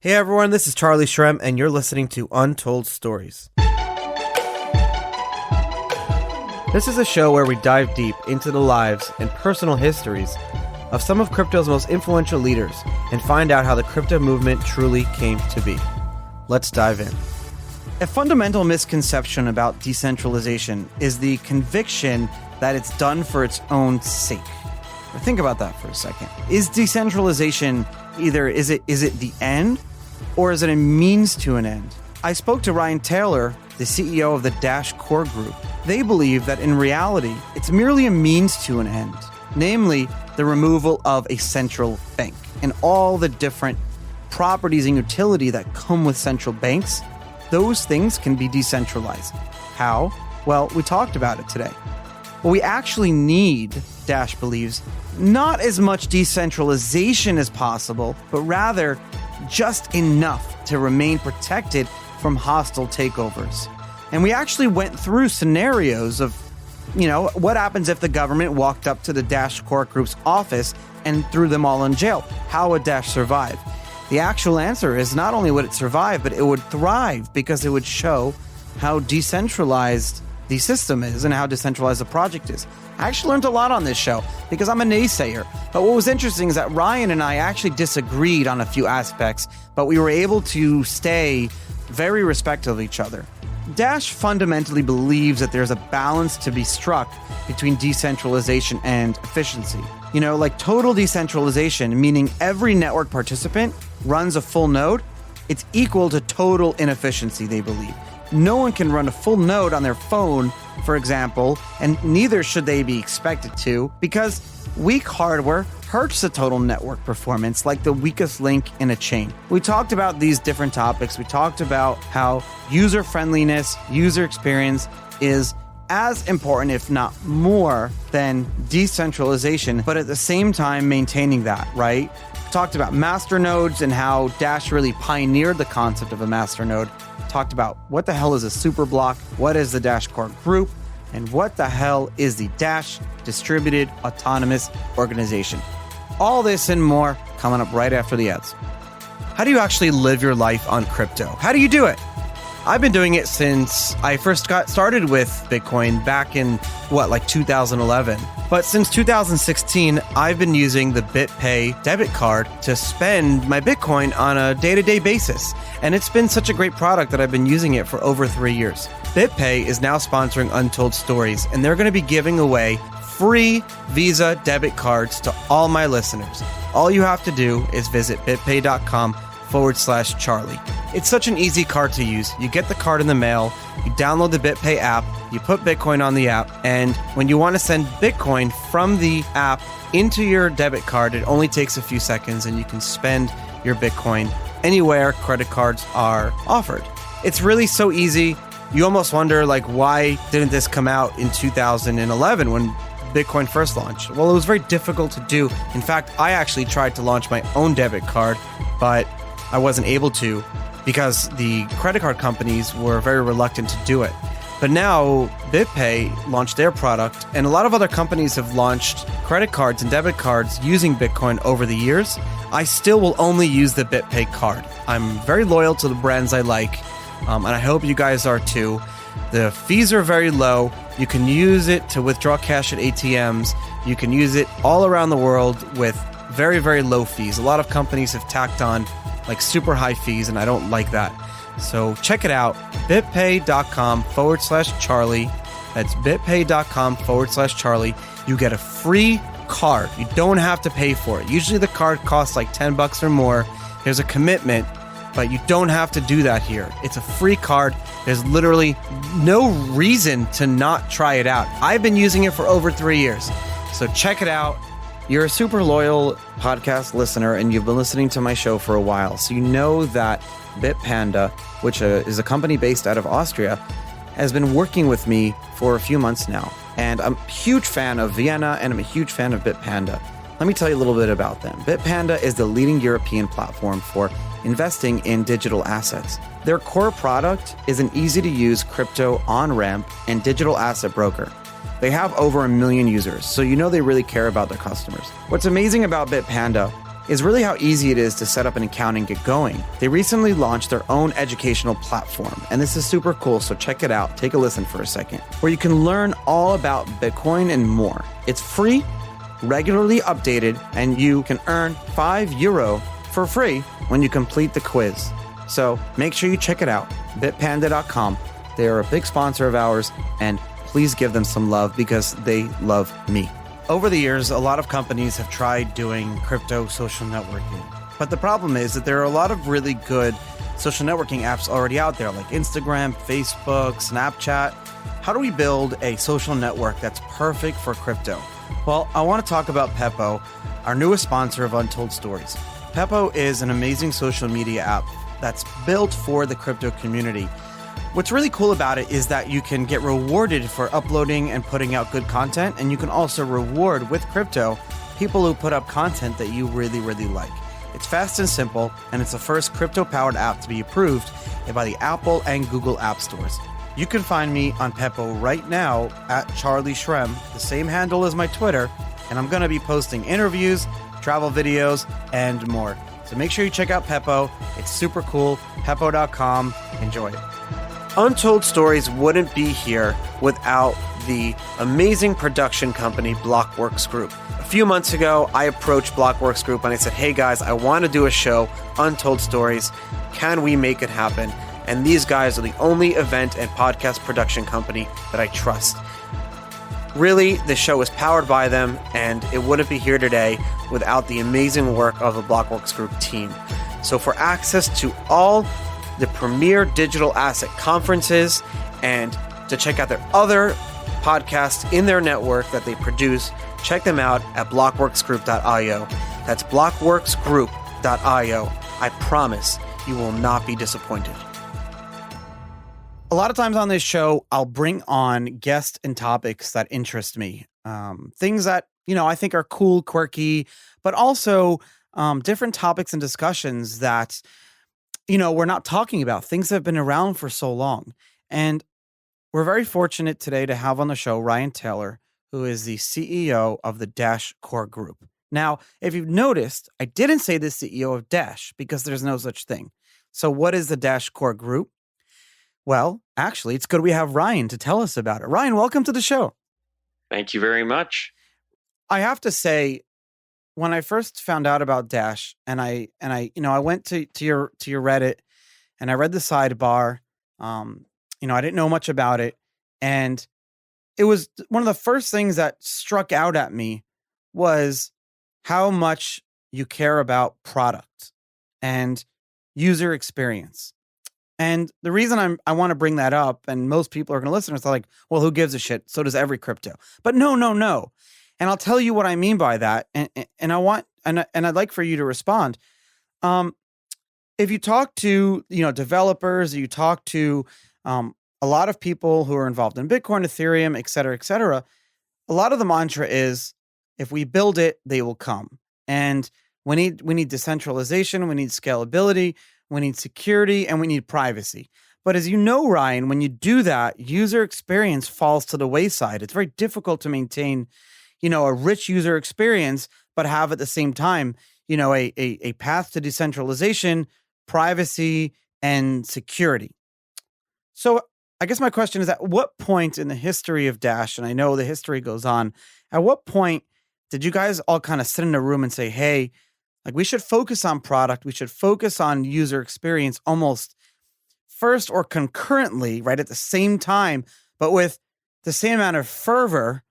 Hey everyone, this is Charlie Shrem, and you're listening to Untold Stories. This is a show where we dive deep into the lives and personal histories of some of crypto's most influential leaders and find out how the crypto movement truly came to be. Let's dive in. A fundamental misconception about decentralization is the conviction that it's done for its own sake. Think about that for a second. Is decentralization is it the end, or is it a means to an end? I spoke to Ryan Taylor, the CEO of the Dash core group. They believe that in reality, it's merely a means to an end, namely the removal of a central bank and all the different properties and utility that come with central banks. Those things can be decentralized. How? Well, we talked about it today. What we actually need, Dash believes, not as much decentralization as possible, but rather just enough to remain protected from hostile takeovers. And we actually went through scenarios of, what happens if the government walked up to the Dash core group's office and threw them all in jail? How would Dash survive? The actual answer is not only would it survive, but it would thrive because it would show how decentralized the system is and how decentralized the project is. I actually learned a lot on this show because I'm a naysayer. But what was interesting is that Ryan and I actually disagreed on a few aspects, but we were able to stay very respectful of each other. Dash fundamentally believes that there's a balance to be struck between decentralization and efficiency. Like total decentralization, meaning every network participant runs a full node, it's equal to total inefficiency, they believe. No one can run a full node on their phone, for example, and neither should they be expected to, because weak hardware hurts the total network performance like the weakest link in a chain. We talked about these different topics. We talked about how user friendliness, user experience is as important, if not more, than decentralization, but at the same time maintaining that, right? Talked about masternodes and how Dash really pioneered the concept of a masternode. Talked about what the hell is a superblock, what is the Dash core group, and what the hell is the Dash Distributed Autonomous Organization. All this and more coming up right after the ads. How do you actually live your life on crypto? How do you do it? I've been doing it since I first got started with Bitcoin back in, 2011. But since 2016, I've been using the BitPay debit card to spend my Bitcoin on a day-to-day basis. And it's been such a great product that I've been using it for over 3 years. BitPay is now sponsoring Untold Stories, and they're going to be giving away free Visa debit cards to all my listeners. All you have to do is visit bitpay.com/Charlie. It's such an easy card to use. You get the card in the mail, you download the BitPay app, you put Bitcoin on the app, and when you want to send Bitcoin from the app into your debit card, it only takes a few seconds and you can spend your Bitcoin anywhere credit cards are offered. It's really so easy. You almost wonder, why didn't this come out in 2011 when Bitcoin first launched? Well, it was very difficult to do. In fact, I actually tried to launch my own debit card, but I wasn't able to because the credit card companies were very reluctant to do it. But now BitPay launched their product, and a lot of other companies have launched credit cards and debit cards using Bitcoin over the years. I still will only use the BitPay card. I'm very loyal to the brands I like, and I hope you guys are too. The fees are very low. You can use it to withdraw cash at ATMs. You can use it all around the world with very, very low fees. A lot of companies have tacked on super high fees, and I don't like that. So check it out, bitpay.com/Charlie. That's bitpay.com/Charlie. You get a free card. You don't have to pay for it. Usually the card costs $10 or more. There's a commitment, but you don't have to do that here. It's a free card. There's literally no reason to not try it out. I've been using it for over 3 years. So check it out. You're a super loyal podcast listener, and you've been listening to my show for a while. So you know that Bitpanda, which is a company based out of Austria, has been working with me for a few months now. And I'm a huge fan of Vienna, and I'm a huge fan of Bitpanda. Let me tell you a little bit about them. Bitpanda is the leading European platform for investing in digital assets. Their core product is an easy-to-use crypto on-ramp and digital asset broker. They have over 1 million users, so they really care about their customers. What's amazing about Bitpanda is really how easy it is to set up an account and get going. They recently launched their own educational platform, and this is super cool, so check it out. Take a listen for a second, where you can learn all about Bitcoin and more. It's free, regularly updated, and you can earn €5 for free when you complete the quiz. So make sure you check it out, bitpanda.com. They are a big sponsor of ours, and please give them some love because they love me. Over the years, a lot of companies have tried doing crypto social networking. But the problem is that there are a lot of really good social networking apps already out there, like Instagram, Facebook, Snapchat. How do we build a social network that's perfect for crypto? Well, I want to talk about Pepo, our newest sponsor of Untold Stories. Pepo is an amazing social media app that's built for the crypto community. What's really cool about it is that you can get rewarded for uploading and putting out good content, and you can also reward with crypto people who put up content that you really, really like. It's fast and simple, and it's the first crypto-powered app to be approved by the Apple and Google App Stores. You can find me on Pepo right now at Charlie Shrem, the same handle as my Twitter, and I'm going to be posting interviews, travel videos, and more. So make sure you check out Pepo. It's super cool. Pepo.com. Enjoy it. Untold Stories wouldn't be here without the amazing production company Blockworks Group. A few months ago, I approached Blockworks Group and I said, hey guys, I want to do a show, Untold Stories. Can we make it happen? And these guys are the only event and podcast production company that I trust. Really, the show is powered by them, and it wouldn't be here today without the amazing work of the Blockworks Group team. So for access to all the premier digital asset conferences and to check out their other podcasts in their network that they produce, check them out at blockworksgroup.io. That's blockworksgroup.io. I promise you will not be disappointed. A lot of times on this show, I'll bring on guests and topics that interest me. Things that, I think are cool, quirky, but also different topics and discussions that we're not talking about, things that have been around for so long. And we're very fortunate today to have on the show Ryan Taylor, who is the CEO of the Dash Core Group. Now, if you've noticed, I didn't say the CEO of Dash because there's no such thing. So what is the Dash Core Group? Well, actually, it's good we have Ryan to tell us about it. Ryan, welcome to the show. Thank you very much. I have to say, when I first found out about Dash, and I went to your Reddit, and I read the sidebar. I didn't know much about it, and it was one of the first things that struck out at me was how much you care about product and user experience. And the reason I want to bring that up, and most people are going to listen, is like, well, who gives a shit? So does every crypto. But no. And I'll tell you what I mean by that. And I'd like for you to respond. If you talk to, developers, you talk to a lot of people who are involved in Bitcoin, Ethereum, et cetera, a lot of the mantra is, if we build it, they will come. And we need decentralization, we need scalability, we need security, and we need privacy. But as you know, Ryan, when you do that, user experience falls to the wayside. It's very difficult to maintain a rich user experience, but have at the same time, a path to decentralization, privacy, and security. So I guess my question is, at what point in the history of Dash, and I know the history goes on, at what point did you guys all kind of sit in a room and say, hey, like we should focus on product, we should focus on user experience almost first or concurrently, right at the same time, but with the same amount of fervor?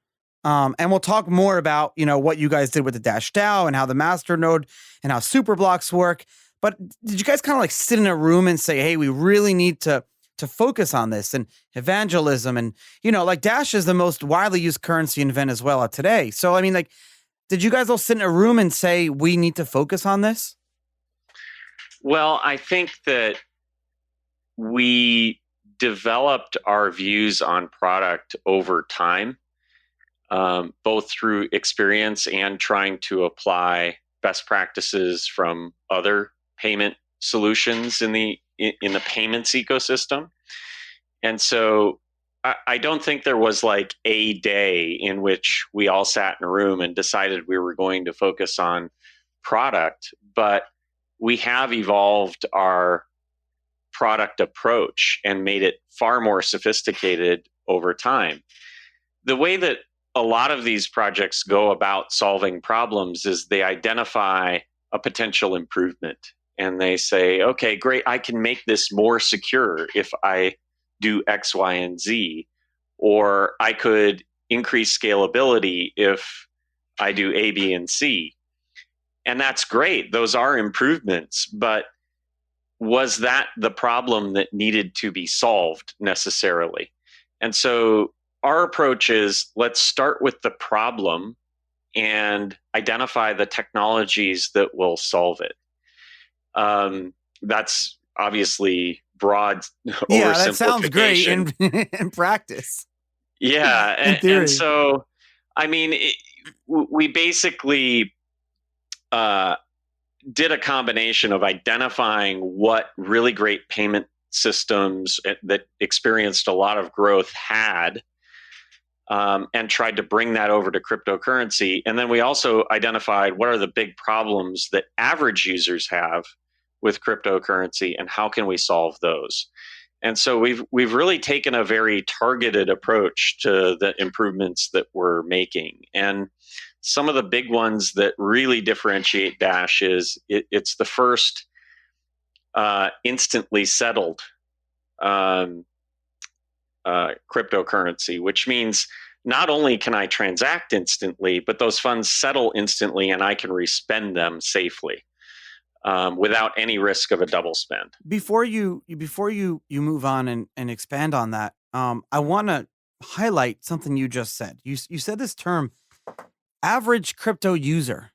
And we'll talk more about, what you guys did with the Dash DAO and how the masternode and how super blocks work. But did you guys kind of like sit in a room and say, hey, we really need to focus on this and evangelism? And, like Dash is the most widely used currency in Venezuela today. So, I mean, like, did you guys all sit in a room and say, we need to focus on this? Well, I think that we developed our views on product over time. Both through experience and trying to apply best practices from other payment solutions in the payments ecosystem. And so I don't think there was like a day in which we all sat in a room and decided we were going to focus on product, but we have evolved our product approach and made it far more sophisticated over time. The way that a lot of these projects go about solving problems is they identify a potential improvement and they say, okay, great, I can make this more secure if I do X, Y, and Z, or I could increase scalability if I do A, B, and C. And that's great. Those are improvements, but was that the problem that needed to be solved necessarily? And so our approach is, let's start with the problem and identify the technologies that will solve it. That's obviously broad Yeah, that sounds great oversimplification. in practice. Yeah, In theory. and so, I mean, we basically did a combination of identifying what really great payment systems that experienced a lot of growth had, and tried to bring that over to cryptocurrency. And then we also identified what are the big problems that average users have with cryptocurrency and how can we solve those. And so we've really taken a very targeted approach to the improvements that we're making. And some of the big ones that really differentiate Dash is it's the first instantly settled cryptocurrency, which means not only can I transact instantly, but those funds settle instantly and I can respend them safely without any risk of a double spend. Before you move on and expand on that, I want to highlight something you just said. You said this term, average crypto user.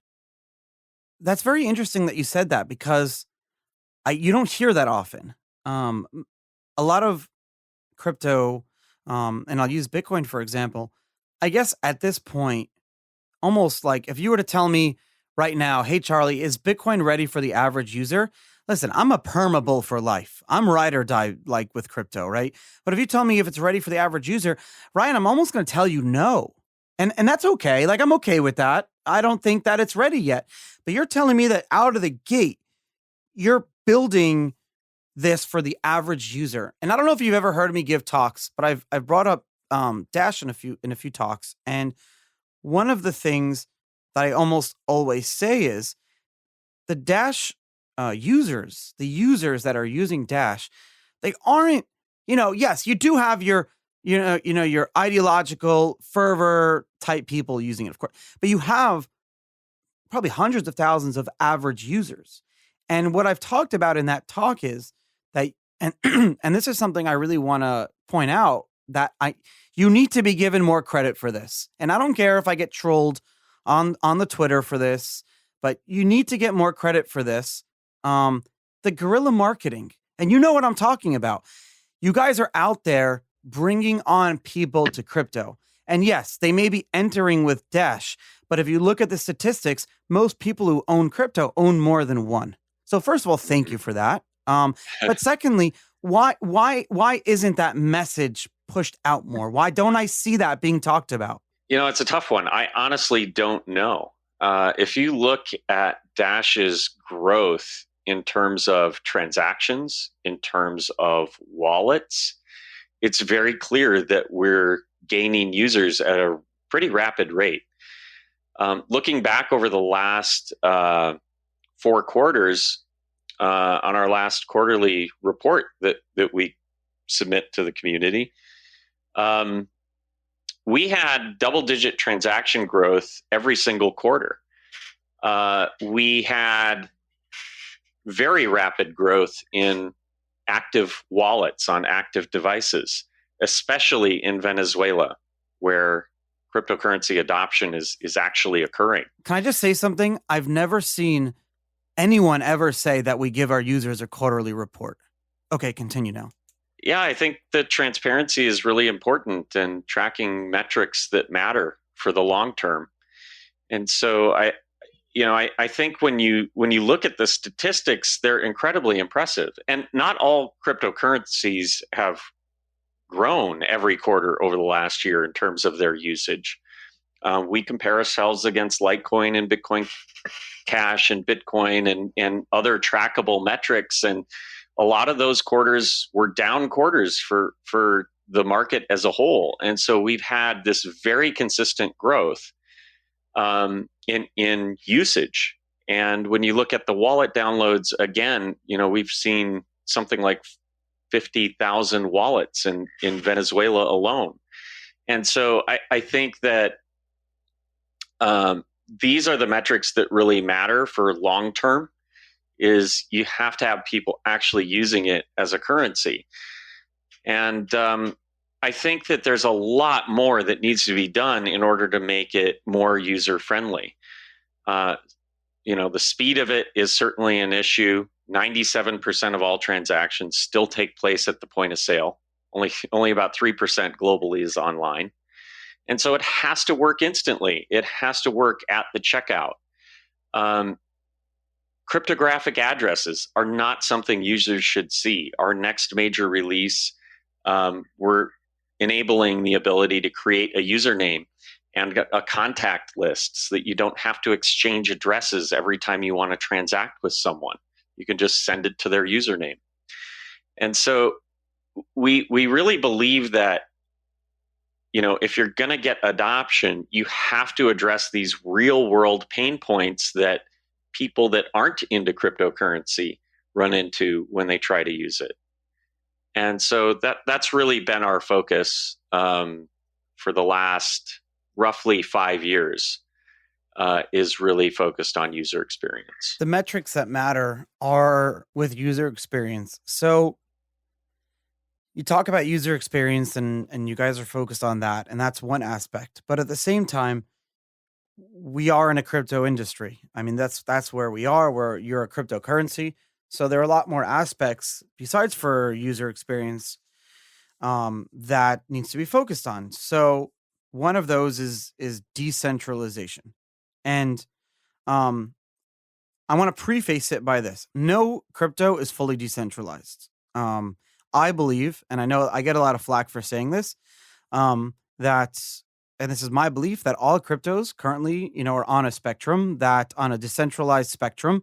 That's very interesting that you said that, because you don't hear that often. A lot of crypto, and I'll use Bitcoin for example. I guess at this point, almost like if you were to tell me right now, hey Charlie, is Bitcoin ready for the average user? Listen, I'm a perma-bull for life. I'm ride or die like with crypto, right? But if you tell me if it's ready for the average user, Ryan, I'm almost going to tell you no. And that's okay. Like, I'm okay with that. I don't think that it's ready yet. But you're telling me that out of the gate, you're building this for the average user. And I don't know if you've ever heard me give talks, but I've brought up Dash in a few talks. And one of the things that I almost always say is the Dash users, the users that are using Dash, they aren't, yes, you do have your your ideological fervor type people using it, of course, but you have probably hundreds of thousands of average users. And what I've talked about in that talk is that, and and this is something I really want to point out, that you need to be given more credit for this. And I don't care if I get trolled on the Twitter for this, but you need to get more credit for this. The guerrilla marketing, and you know what I'm talking about. You guys are out there bringing on people to crypto. And yes, they may be entering with Dash, but if you look at the statistics, most people who own crypto own more than one. So first of all, thank you for that. But secondly, why isn't that message pushed out more? Why don't I see that being talked about? It's a tough one. I honestly don't know. If you look at Dash's growth in terms of transactions, in terms of wallets, it's very clear that we're gaining users at a pretty rapid rate. Looking back over the last 4 quarters, on our last quarterly report that we submit to the community, we had double-digit transaction growth every single quarter. We had very rapid growth in active wallets on active devices, especially in Venezuela, where cryptocurrency adoption is actually occurring. Can I just say something? I've never seen anyone ever say that we give our users a quarterly report. Okay, continue now. Yeah, I think that transparency is really important, and tracking metrics that matter for the long term. And so I think when you look at the statistics, they're incredibly impressive. And not all cryptocurrencies have grown every quarter over the last year in terms of their usage. We compare ourselves against Litecoin and Bitcoin Cash and Bitcoin and other trackable metrics. And a lot of those quarters were down quarters for the market as a whole. And so we've had this very consistent growth in usage. And when you look at the wallet downloads, again, we've seen something like 50,000 wallets in Venezuela alone. And so I think that these are the metrics that really matter for long term. Is you have to have people actually using it as a currency. And I think that there's a lot more that needs to be done in order to make it more user friendly. The speed of it is certainly an issue. 97% of all transactions still take place at the point of sale. Only about 3% globally is online. And so it has to work instantly. It has to work at the checkout. Cryptographic addresses are not something users should see. Our next major release, we're enabling the ability to create a username and a contact list so that you don't have to exchange addresses every time you want to transact with someone. You can just send it to their username. And so we really believe that, if you're going to get adoption, you have to address these real world pain points that people that aren't into cryptocurrency run into when they try to use it. And so that's really been our focus for the last roughly 5 years, is really focused on user experience. The metrics that matter are with user experience. So you talk about user experience and you guys are focused on that, and that's one aspect. But at the same time, we are in a crypto industry. I mean, that's where we are, where you're a cryptocurrency. So there are a lot more aspects besides for user experience that needs to be focused on. So one of those is decentralization. And I want to preface it by this. No crypto is fully decentralized. I believe, and I know I get a lot of flack for saying this, that, and this is my belief, that all cryptos currently, are on a spectrum, that on a decentralized spectrum.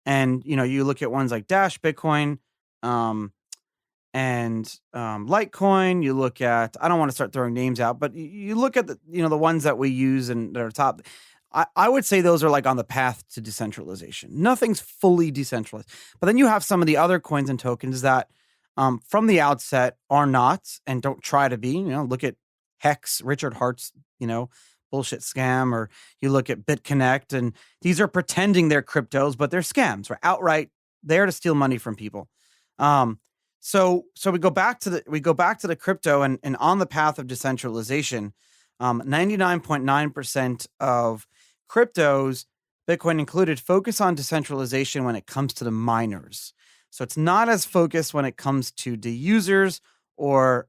And, you look at ones like Dash, Bitcoin, and Litecoin, you look at, I don't want to start throwing names out, but you look at the ones that we use and that are top. I would say those are like on the path to decentralization. Nothing's fully decentralized. But then you have some of the other coins and tokens that from the outset are not and don't try to be. Look at Hex, Richard Hart's, bullshit scam, or you look at BitConnect, and these are pretending they're cryptos, but they're scams, right? Outright there to steal money from people. So we go back to the crypto and on the path of decentralization. 99.9% of cryptos, Bitcoin included, focus on decentralization when it comes to the miners. So it's not as focused when it comes to the users or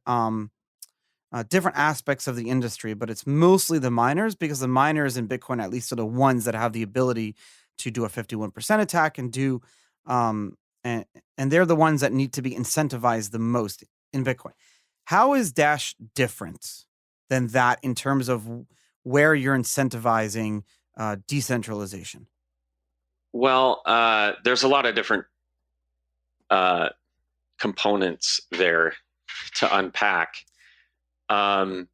different aspects of the industry, but it's mostly the miners, because the miners in Bitcoin, at least, are the ones that have the ability to do a 51% attack and do, and they're the ones that need to be incentivized the most in Bitcoin. How is Dash different than that in terms of where you're incentivizing decentralization? Well, there's a lot of different components there to unpack.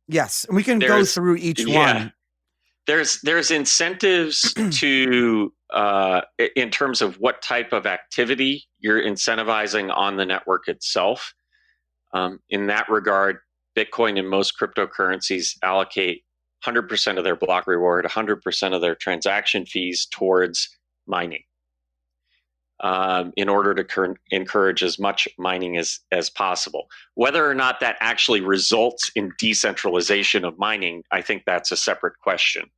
Yes, and we can go through each one. There's incentives to in terms of what type of activity you're incentivizing on the network itself. In that regard, Bitcoin and most cryptocurrencies allocate 100% of their block reward, 100% of their transaction fees towards mining, in order to encourage as much mining as possible. Whether or not that actually results in decentralization of mining, I think that's a separate question.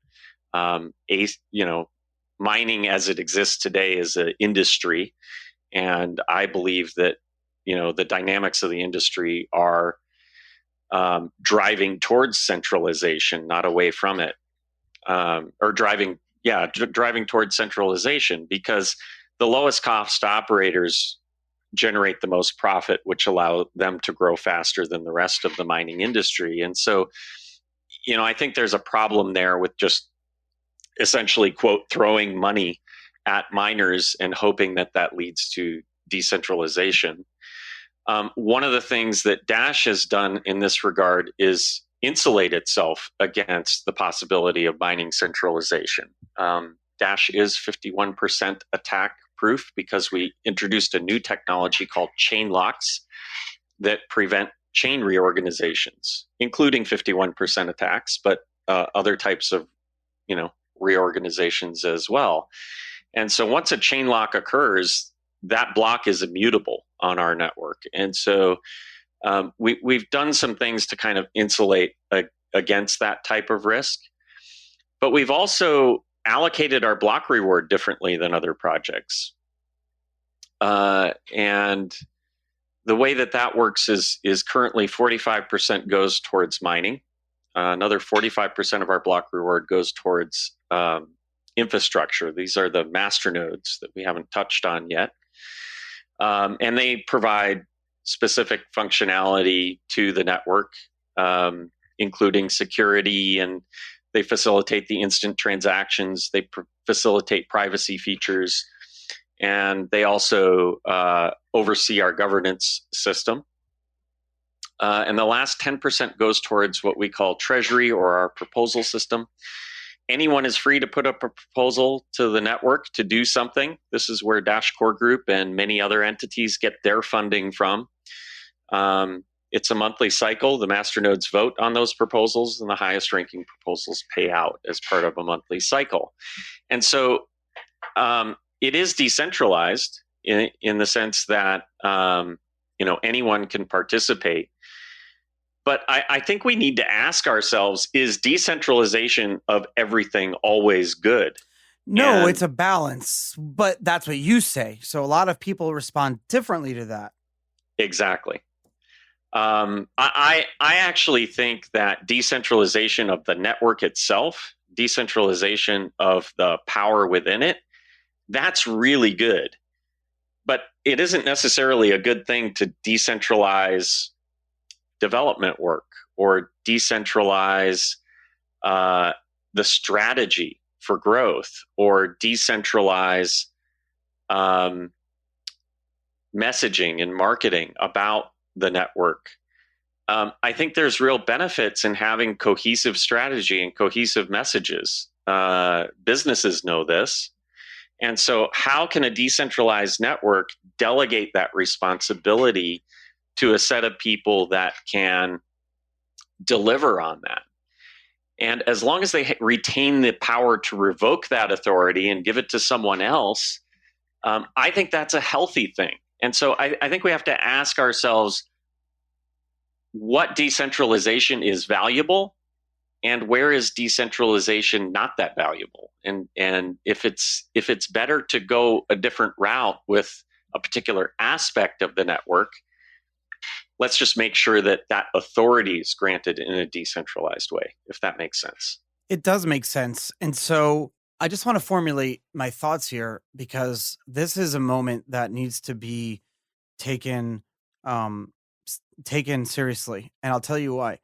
Mining as it exists today is an industry, and I believe that the dynamics of the industry are driving towards centralization, not away from it, or driving towards centralization, because the lowest cost operators generate the most profit, which allow them to grow faster than the rest of the mining industry. And so I think there's a problem there with just essentially, quote, throwing money at miners and hoping that that leads to decentralization. One of the things that Dash has done in this regard is insulate itself against the possibility of mining centralization. Dash is 51% attack proof because we introduced a new technology called chain locks that prevent chain reorganizations, including 51% attacks, but other types of, reorganizations as well. And so once a chain lock occurs, that block is immutable on our network. And so we've done some things to kind of insulate against that type of risk. But we've also allocated our block reward differently than other projects. And the way that works is currently 45% goes towards mining. Another 45% of our block reward goes towards infrastructure. These are the masternodes that we haven't touched on yet. And they provide specific functionality to the network, including security, and they facilitate the instant transactions. They facilitate privacy features, and they also oversee our governance system. And the last 10% goes towards what we call treasury, or our proposal system. Anyone is free to put up a proposal to the network to do something. This is where Dash Core Group and many other entities get their funding from. It's a monthly cycle. The masternodes vote on those proposals, and the highest ranking proposals pay out as part of a monthly cycle. And so it is decentralized in the sense that anyone can participate. But I think we need to ask ourselves, is decentralization of everything always good? No, it's a balance, but that's what you say. So a lot of people respond differently to that. Exactly. I actually think that decentralization of the network itself, decentralization of the power within it, that's really good. But it isn't necessarily a good thing to decentralize development work or decentralize the strategy for growth, or decentralize messaging and marketing about the network. I think there's real benefits in having cohesive strategy and cohesive messages. Businesses know this. And so how can a decentralized network delegate that responsibility to a set of people that can deliver on that? And as long as they retain the power to revoke that authority and give it to someone else, I think that's a healthy thing. And so I think we have to ask ourselves, what decentralization is valuable, and where is decentralization not that valuable? And if it's better to go a different route with a particular aspect of the network, let's just make sure that authority is granted in a decentralized way, if that makes sense. It does make sense. And so I just want to formulate my thoughts here, because this is a moment that needs to be taken seriously. And I'll tell you why.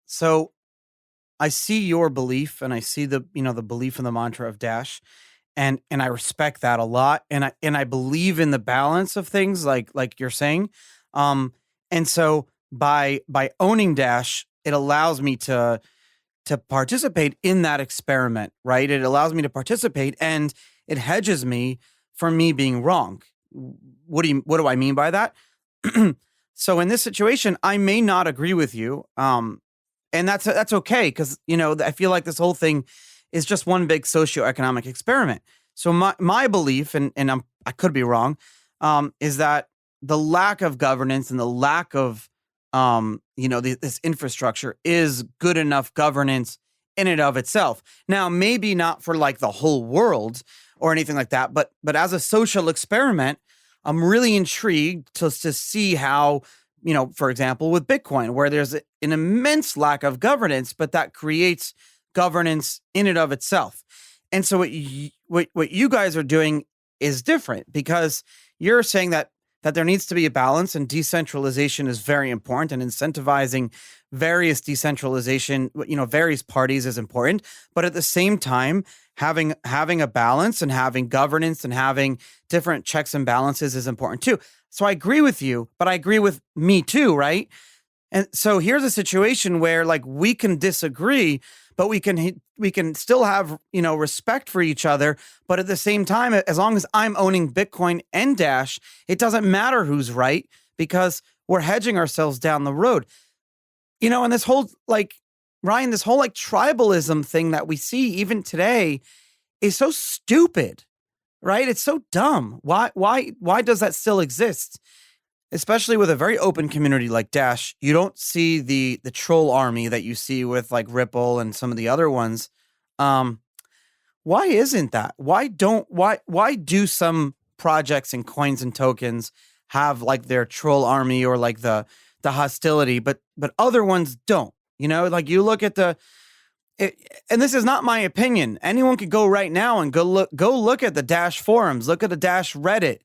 So I see your belief, and I see the belief in the mantra of Dash, and I respect that a lot. And I believe in the balance of things, like you're saying. And so by owning Dash, it allows me to participate in that experiment, right? It allows me to participate, and it hedges me from me being wrong. What do I mean by that? So in this situation, I may not agree with you. And that's okay, because, I feel like this whole thing is just one big socioeconomic experiment. So my belief, and I could be wrong, is that the lack of governance and the lack of, this infrastructure is good enough governance in and of itself. Now, maybe not for like the whole world or anything like that, but as a social experiment, I'm really intrigued to see how, for example, with Bitcoin, where there's an immense lack of governance, but that creates governance in and of itself. And so what you guys are doing is different, because you're saying that that there needs to be a balance, and decentralization is very important, and incentivizing various decentralization, various parties is important. But at the same time, having a balance and having governance and having different checks and balances is important too. So I agree with you, but I agree with me too, right? And so here's a situation where like we can disagree, but we can still have, respect for each other. But at the same time, as long as I'm owning Bitcoin and Dash, it doesn't matter who's right, because we're hedging ourselves down the road. And this whole Ryan, this whole tribalism thing that we see even today is so stupid, right? It's so dumb. Why does that still exist? Especially with a very open community like Dash, you don't see the troll army that you see with like Ripple and some of the other ones. Why isn't that? Why do some projects and coins and tokens have like their troll army or like the hostility, but other ones don't? Like you look at and this is not my opinion. Anyone could go right now and go look at the Dash forums, look at the Dash Reddit.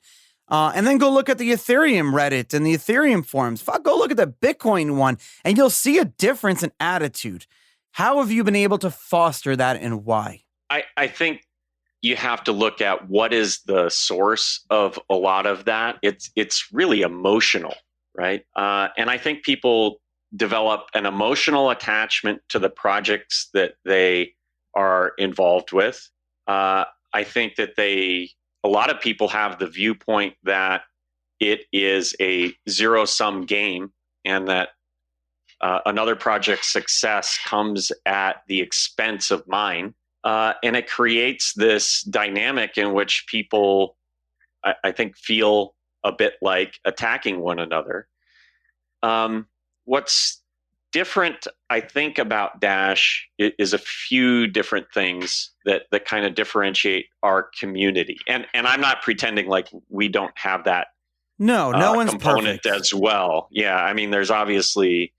And then go look at the Ethereum Reddit and the Ethereum forums. Go look at the Bitcoin one, and you'll see a difference in attitude. How have you been able to foster that, and why? I think you have to look at what is the source of a lot of that. It's really emotional, right? And I think people develop an emotional attachment to the projects that they are involved with. I think that a lot of people have the viewpoint that it is a zero-sum game, and that another project's success comes at the expense of mine. And it creates this dynamic in which people, I think, feel a bit like attacking one another. What's different, I think, about Dash is a few different things that kind of differentiate our community. And I'm not pretending like we don't have that no one's component perfect as well. Yeah, I mean, there's obviously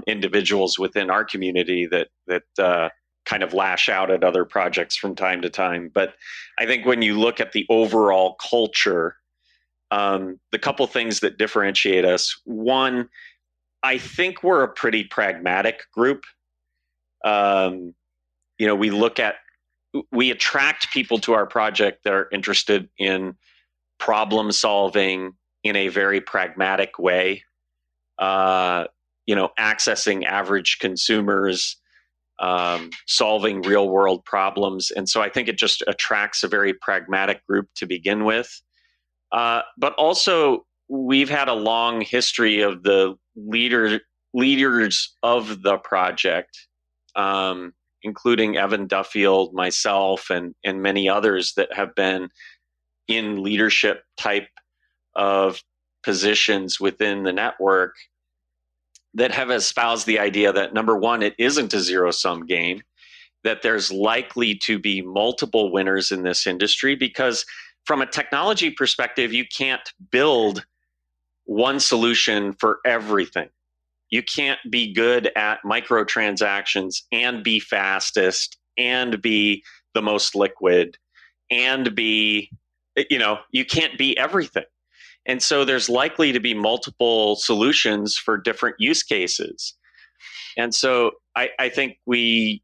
individuals within our community that kind of lash out at other projects from time to time. But I think when you look at the overall culture, the couple things that differentiate us, one, I think we're a pretty pragmatic group. We attract people to our project that are interested in problem solving in a very pragmatic way. Accessing average consumers, solving real world problems. And so I think it just attracts a very pragmatic group to begin with. But also, we've had a long history of the leaders of the project, including Evan Duffield, myself, and many others that have been in leadership type of positions within the network, that have espoused the idea that, number one, it isn't a zero-sum game, that there's likely to be multiple winners in this industry, because from a technology perspective, you can't build one solution for everything. You can't be good at microtransactions and be fastest and be the most liquid and you can't be everything. And so there's likely to be multiple solutions for different use cases. And so I think we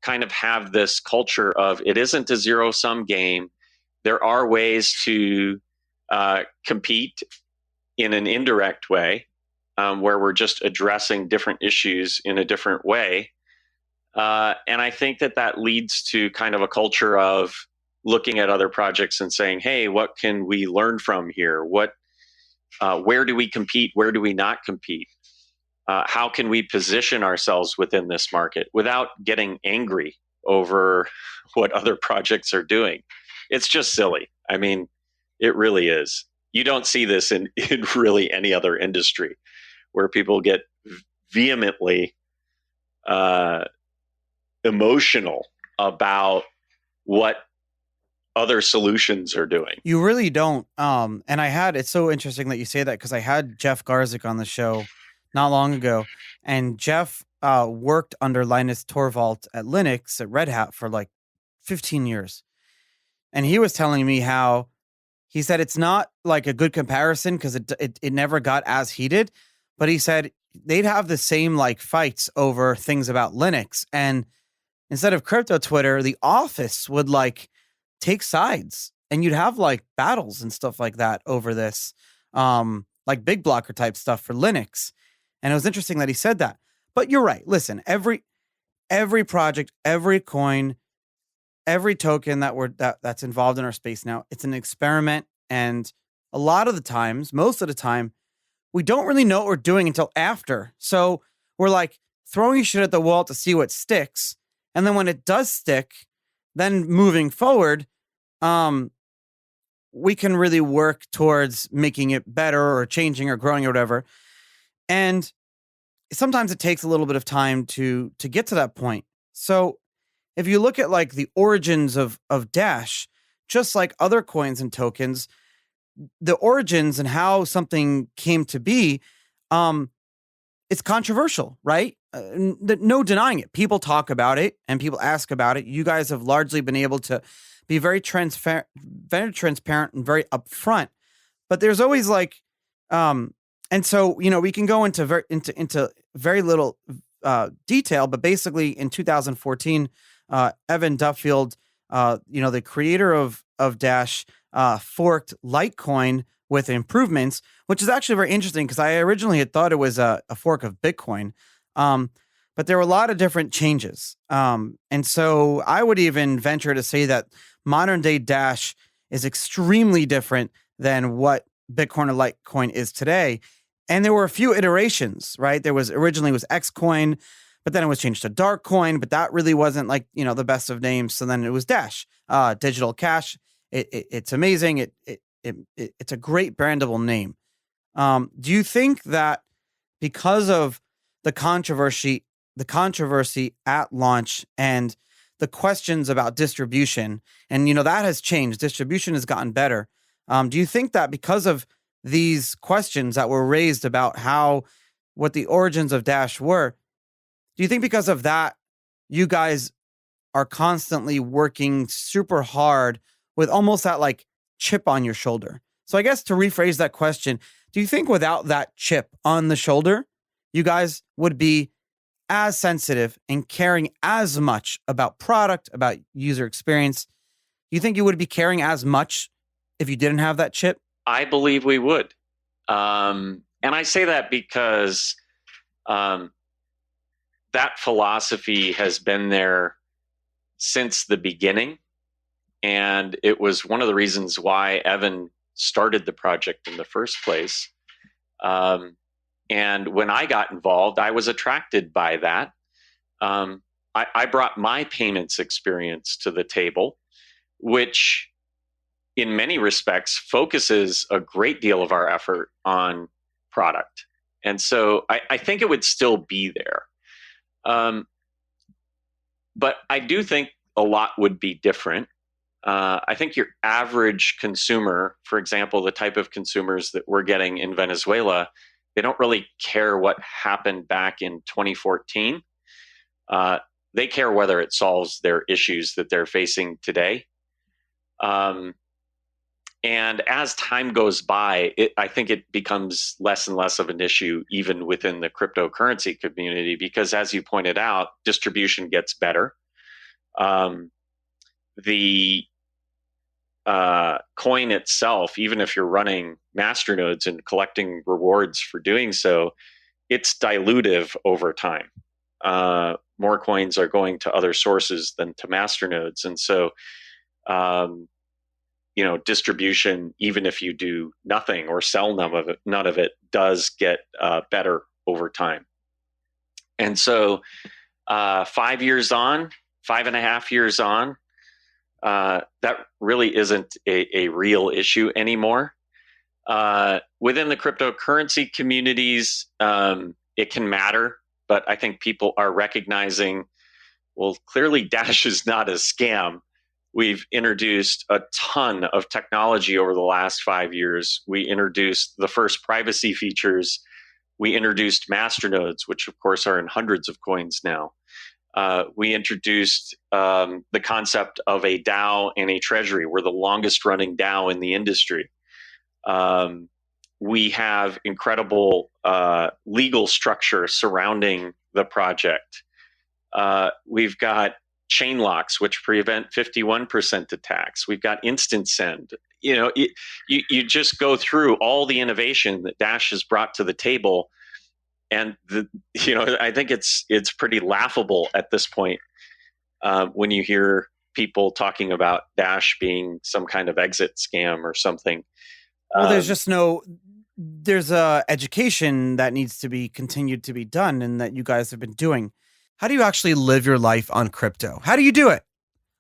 kind of have this culture of it isn't a zero-sum game. There are ways to compete in an indirect way, where we're just addressing different issues in a different way. And I think that leads to kind of a culture of looking at other projects and saying, hey, what can we learn from here? Where do we compete? Where do we not compete? How can we position ourselves within this market without getting angry over what other projects are doing? It's just silly. I mean, it really is. You don't see this in really any other industry, where people get vehemently emotional about what other solutions are doing. You really don't. And it's so interesting that you say that, because I had Jeff Garzik on the show not long ago, and Jeff worked under Linus Torvalds at Linux at Red Hat for like 15 years. And he was telling me how he said it's not like a good comparison because it never got as heated, but he said they'd have the same like fights over things about Linux, and instead of crypto Twitter, the office would like take sides, and you'd have like battles and stuff like that over this, like big blocker type stuff for Linux. And it was interesting that he said that. But you're right. Listen, every project, every coin, every token that's involved in our space now, it's an experiment. And a lot of the times, most of the time, we don't really know what we're doing until after. So we're like throwing shit at the wall to see what sticks. And then when it does stick, then moving forward, we can really work towards making it better or changing or growing or whatever. And sometimes it takes a little bit of time to get to that point. So if you look at like the origins of Dash, just like other coins and tokens, the origins and how something came to be, it's controversial, right? No denying it. People talk about it and people ask about it. You guys have largely been able to be very transparent and very upfront. But there's always like, and so we can go into very little detail. But basically, in 2014, Evan Duffield, the creator of Dash, forked Litecoin with improvements, which is actually very interesting because I originally had thought it was a fork of Bitcoin. But there were a lot of different changes. And so I would even venture to say that modern day Dash is extremely different than what Bitcoin or Litecoin is today. And there were a few iterations, right? There was originally was Xcoin, but then it was changed to Darkcoin, but that really wasn't like, the best of names. So then it was Dash, digital cash. It's amazing. It's a great brandable name. Do you think that because of the controversy at launch and the questions about distribution, and that has changed, distribution has gotten better. Do you think that because of these questions that were raised about what the origins of Dash were, do you think because of that, you guys are constantly working super hard with almost that like chip on your shoulder? So I guess to rephrase that question, do you think without that chip on the shoulder, you guys would be as sensitive and caring as much about product, about user experience? Do you think you would be caring as much if you didn't have that chip? I believe we would. And I say that because that philosophy has been there since the beginning. And it was one of the reasons why Evan started the project in the first place. And when I got involved, I was attracted by that. I brought my payments experience to the table, which in many respects focuses a great deal of our effort on product. And so I think it would still be there. But I do think a lot would be different. I think your average consumer, for example, the type of consumers that we're getting in Venezuela, they don't really care what happened back in 2014. They care whether it solves their issues that they're facing today. And as time goes by, I think it becomes less and less of an issue, even within the cryptocurrency community, because as you pointed out, distribution gets better. The coin itself, even if you're running masternodes and collecting rewards for doing so, it's dilutive over time. More coins are going to other sources than to masternodes. And so, distribution, even if you do nothing or sell none of it does get better over time. And so 5 years on, 5.5 years on, that really isn't a real issue anymore. Within the cryptocurrency communities, it can matter, but I think people are recognizing, well, clearly Dash is not a scam. We've introduced a ton of technology over the last 5 years. We introduced the first privacy features. We introduced masternodes, which of course are in hundreds of coins now. We introduced the concept of a DAO and a treasury. We're the longest running DAO in the industry. We have incredible legal structure surrounding the project. We've got chain locks, which prevent 51% attacks. We've got instant send. You just go through all the innovation that Dash has brought to the table, and I think it's pretty laughable at this point when you hear people talking about Dash being some kind of exit scam or something. Well, there's education that needs to be continued to be done, and that you guys have been doing. How do you actually live your life on crypto? How do you do it?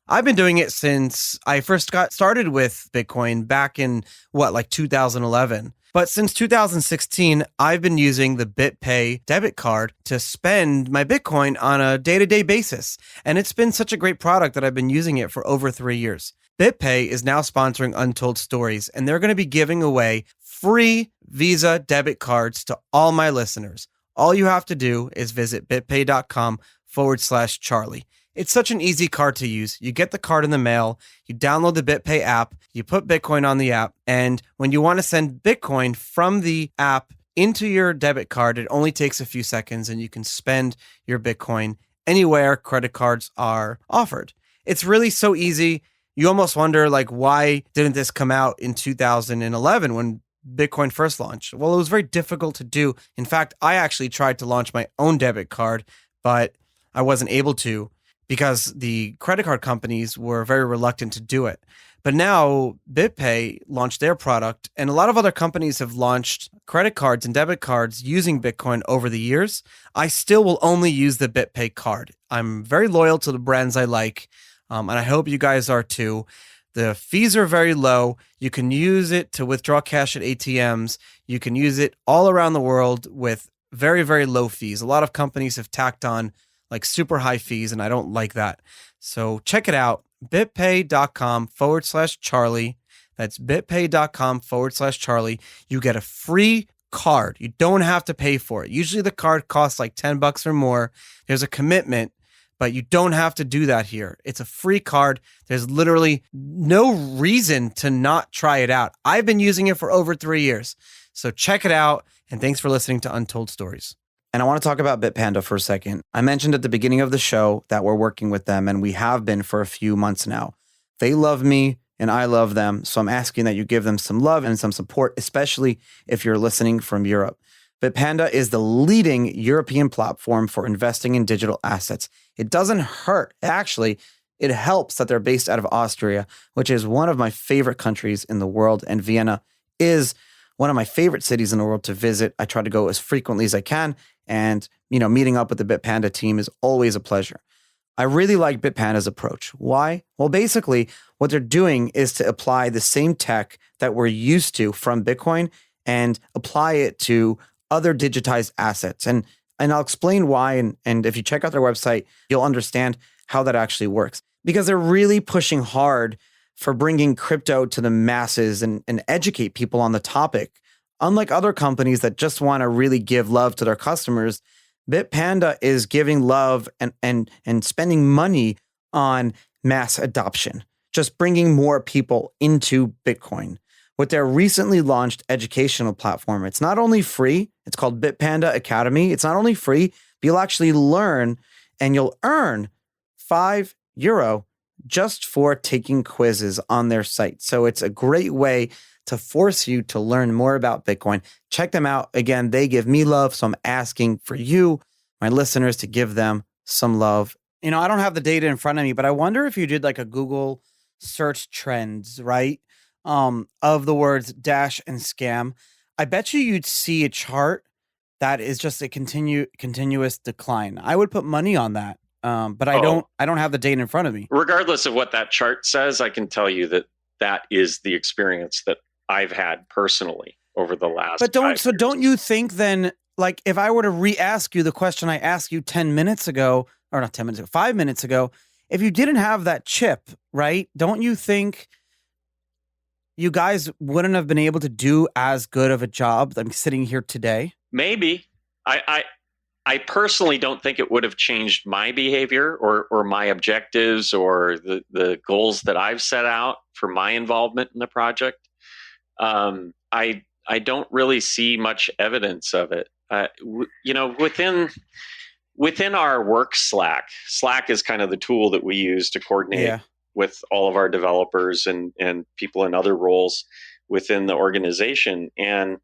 I've been doing it since I first got started with Bitcoin back in 2011. But since 2016, I've been using the BitPay debit card to spend my Bitcoin on a day-to-day basis. And it's been such a great product that I've been using it for over 3 years. BitPay is now sponsoring Untold Stories, and they're going to be giving away free Visa debit cards to all my listeners. All you have to do is visit bitpay.com/Charlie. It's such an easy card to use. You get the card in the mail, you download the BitPay app, you put Bitcoin on the app, and when you want to send Bitcoin from the app into your debit card, it only takes a few seconds and you can spend your Bitcoin anywhere credit cards are offered. It's really so easy. You almost wonder, why didn't this come out in 2011 when Bitcoin first launched? Well, it was very difficult to do. In fact, I actually tried to launch my own debit card, but I wasn't able to because the credit card companies were very reluctant to do it. But now BitPay launched their product, and a lot of other companies have launched credit cards and debit cards using Bitcoin over the years. I still will only use the BitPay card. I'm very loyal to the brands I like, and I hope you guys are too. The fees are very low. You can use it to withdraw cash at ATMs. You can use it all around the world with very, very low fees. A lot of companies have tacked on super high fees, and I don't like that. So check it out. bitpay.com/Charlie. That's bitpay.com/Charlie. You get a free card. You don't have to pay for it. Usually the card costs $10 or more. There's a commitment, but you don't have to do that here. It's a free card. There's literally no reason to not try it out. I've been using it for over 3 years. So check it out. And thanks for listening to Untold Stories. And I want to talk about Bitpanda for a second. I mentioned at the beginning of the show that we're working with them, and we have been for a few months now. They love me and I love them. So I'm asking that you give them some love and some support, especially if you're listening from Europe. Bitpanda is the leading European platform for investing in digital assets. It doesn't hurt. Actually, it helps that they're based out of Austria, which is one of my favorite countries in the world. And Vienna is one of my favorite cities in the world to visit. I try to go as frequently as I can. And, meeting up with the Bitpanda team is always a pleasure. I really like Bitpanda's approach. Why? Well, basically, what they're doing is to apply the same tech that we're used to from Bitcoin and apply it to other digitized assets. And I'll explain why. And if you check out their website, you'll understand how that actually works. Because they're really pushing hard for bringing crypto to the masses and educate people on the topic. Unlike other companies that just want to really give love to their customers, Bitpanda is giving love and spending money on mass adoption, just bringing more people into Bitcoin. With their recently launched educational platform, it's not only free, it's called Bitpanda Academy. It's not only free, but you'll actually learn and you'll earn €5 just for taking quizzes on their site. So it's a great way to force you to learn more about Bitcoin. Check them out. Again, they give me love, so I'm asking for you, my listeners, to give them some love. I don't have the data in front of me, but I wonder if you did a Google search trends, right? Of the words dash and scam. I bet you'd see a chart that is just a continuous decline. I would put money on that. But I don't have the data in front of me. Regardless of what that chart says, I can tell you that is the experience that I've had personally over the last. But don't you think then, if I were to re-ask you the question I asked you 10 minutes ago, or not 10 minutes ago, 5 minutes ago, if you didn't have that chip, right? Don't you think you guys wouldn't have been able to do as good of a job than sitting here today? Maybe. I personally don't think it would have changed my behavior or my objectives or the goals that I've set out for my involvement in the project. I don't really see much evidence of it. Within our work Slack is kind of the tool that we use to coordinate with all of our developers and people in other roles within the organization. And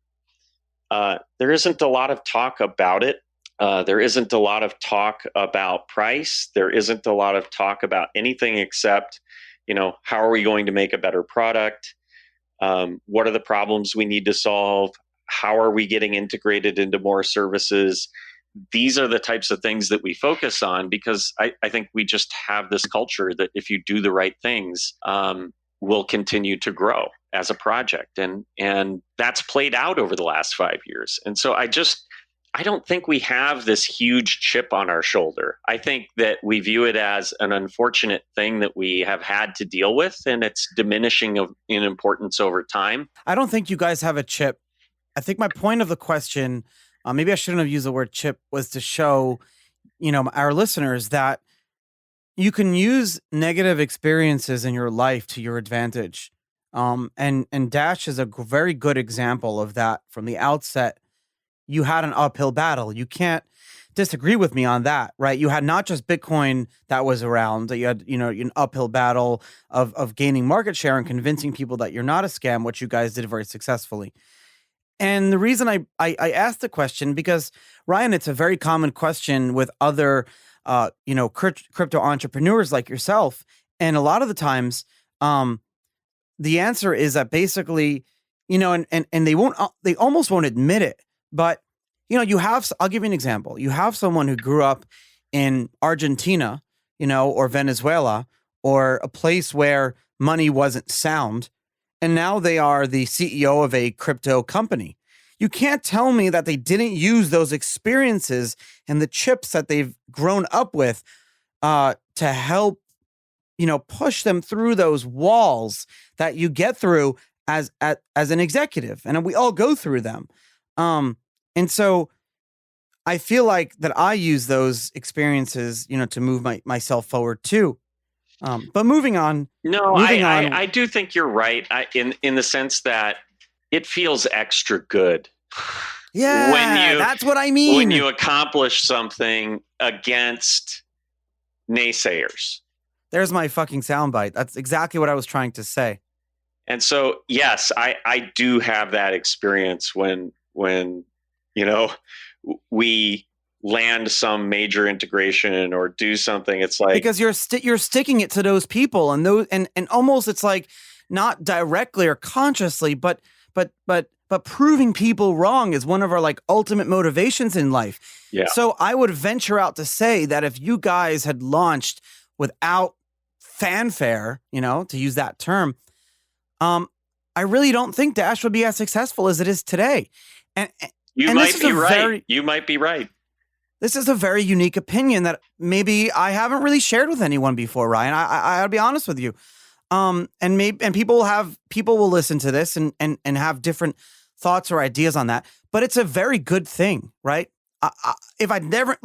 there isn't a lot of talk about it. There isn't a lot of talk about price. There isn't a lot of talk about anything except, how are we going to make a better product? What are the problems we need to solve? How are we getting integrated into more services? These are the types of things that we focus on because I think we just have this culture that if you do the right things, we'll continue to grow as a project. And that's played out over the last 5 years. And so I don't think we have this huge chip on our shoulder. I think that we view it as an unfortunate thing that we have had to deal with, and it's diminishing in importance over time. I don't think you guys have a chip. I think my point of the question, maybe I shouldn't have used the word chip, was to show, our listeners that you can use negative experiences in your life to your advantage. And Dash is a very good example of that. From the outset, you had an uphill battle. You can't disagree with me on that, right? You had not just Bitcoin that was around, that you had, an uphill battle of gaining market share and convincing people that you're not a scam, which you guys did very successfully. And the reason I asked the question, because Ryan, it's a very common question with other, crypto entrepreneurs like yourself. And a lot of the times, the answer is that basically, and they almost won't admit it. But, I'll give you an example. You have someone who grew up in Argentina, or Venezuela, or a place where money wasn't sound, and now they are the CEO of a crypto company. You can't tell me that they didn't use those experiences and the chips that they've grown up with to help, push them through those walls that you get through as an executive. And we all go through them. And so I feel like that I use those experiences, to move myself forward too. But moving on. I do think you're right in the sense that it feels extra good. Yeah, that's what I mean. When you accomplish something against naysayers. There's my fucking soundbite. That's exactly what I was trying to say. And so, yes, I do have that experience when we land some major integration or do something. It's like, because you're sticking it to those people and almost it's like not directly or consciously, but proving people wrong is one of our like ultimate motivations in life. Yeah. So I would venture out to say that if you guys had launched without fanfare, to use that term, I really don't think Dash would be as successful as it is today. And you might be right. You might be right. This is a very unique opinion that maybe I haven't really shared with anyone before, Ryan. I'll be honest with you. And people will listen to this and have different thoughts or ideas on that. But it's a very good thing, right? If I never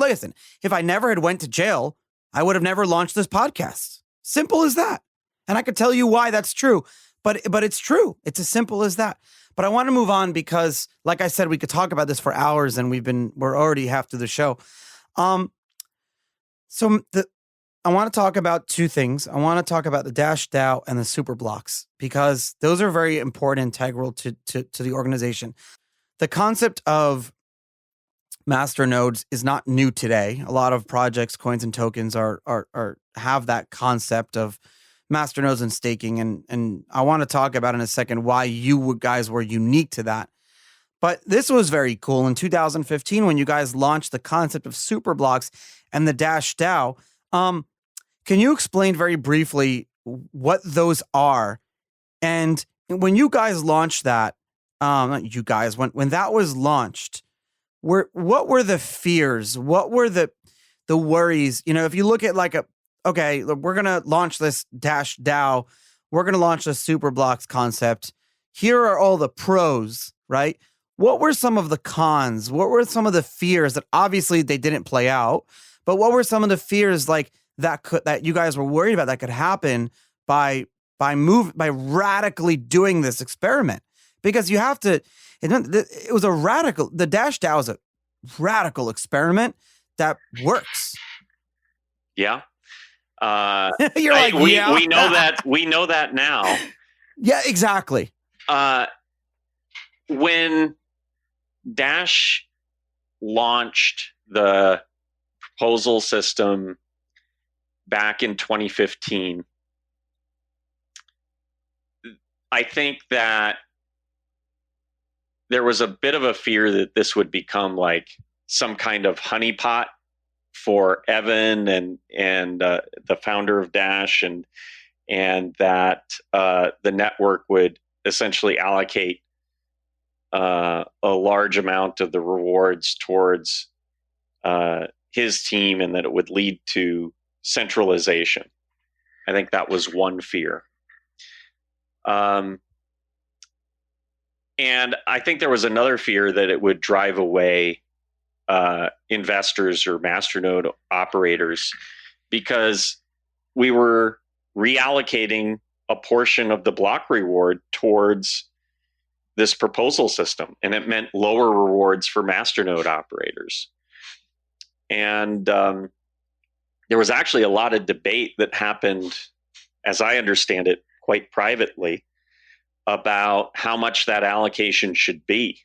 had went to jail, I would have never launched this podcast. Simple as that. And I could tell you why that's true. But it's true. It's as simple as that. But I want to move on because, like I said, we could talk about this for hours, and we're already half through the show. I want to talk about two things. I want to talk about the Dash DAO and the super blocks because those are very important, integral to the organization. The concept of masternodes is not new today. A lot of projects, coins, and tokens have that concept of masternodes and staking, and I want to talk about in a second why you guys were unique to that. But this was very cool in 2015 when you guys launched the concept of super blocks and the Dash DAO. Can you explain very briefly what those are? And when you guys launched that, when that was launched, what were the fears? What were the worries? If you look at okay, we're going to launch this Dash DAO. We're going to launch the super blocks concept. Here are all the pros, right? what were some of the cons? What were some of the fears that obviously they didn't play out, but what were some of the fears like that you guys were worried about that could happen by radically doing this experiment? Because you have to, it was the Dash DAO is a radical experiment that works. Yeah. You're like, yeah. We know that now. Yeah, exactly. When Dash launched the proposal system back in 2015, I think that there was a bit of a fear that this would become like some kind of honeypot for Evan and the founder of Dash, and that the network would essentially allocate a large amount of the rewards towards his team, and that it would lead to centralization. I think that was one fear. And I think there was another fear that it would drive away investors or masternode operators, because we were reallocating a portion of the block reward towards this proposal system, and it meant lower rewards for masternode operators. And there was actually a lot of debate that happened, as I understand it, quite privately, about how much that allocation should be.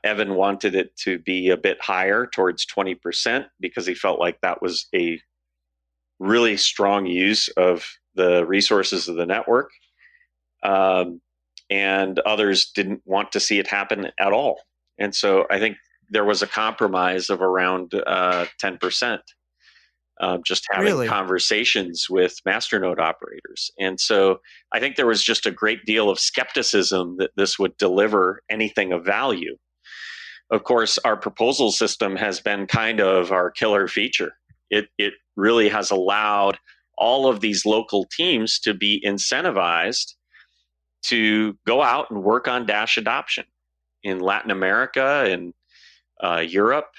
Evan wanted it to be a bit higher, towards 20%, because he felt like that was a really strong use of the resources of the network. And others didn't want to see it happen at all. And so I think there was a compromise of around 10%. Just having conversations with masternode operators. And so I think there was just a great deal of skepticism that this would deliver anything of value. Of course, our proposal system has been kind of our killer feature. It really has allowed all of these local teams to be incentivized to go out and work on Dash adoption in Latin America and Europe,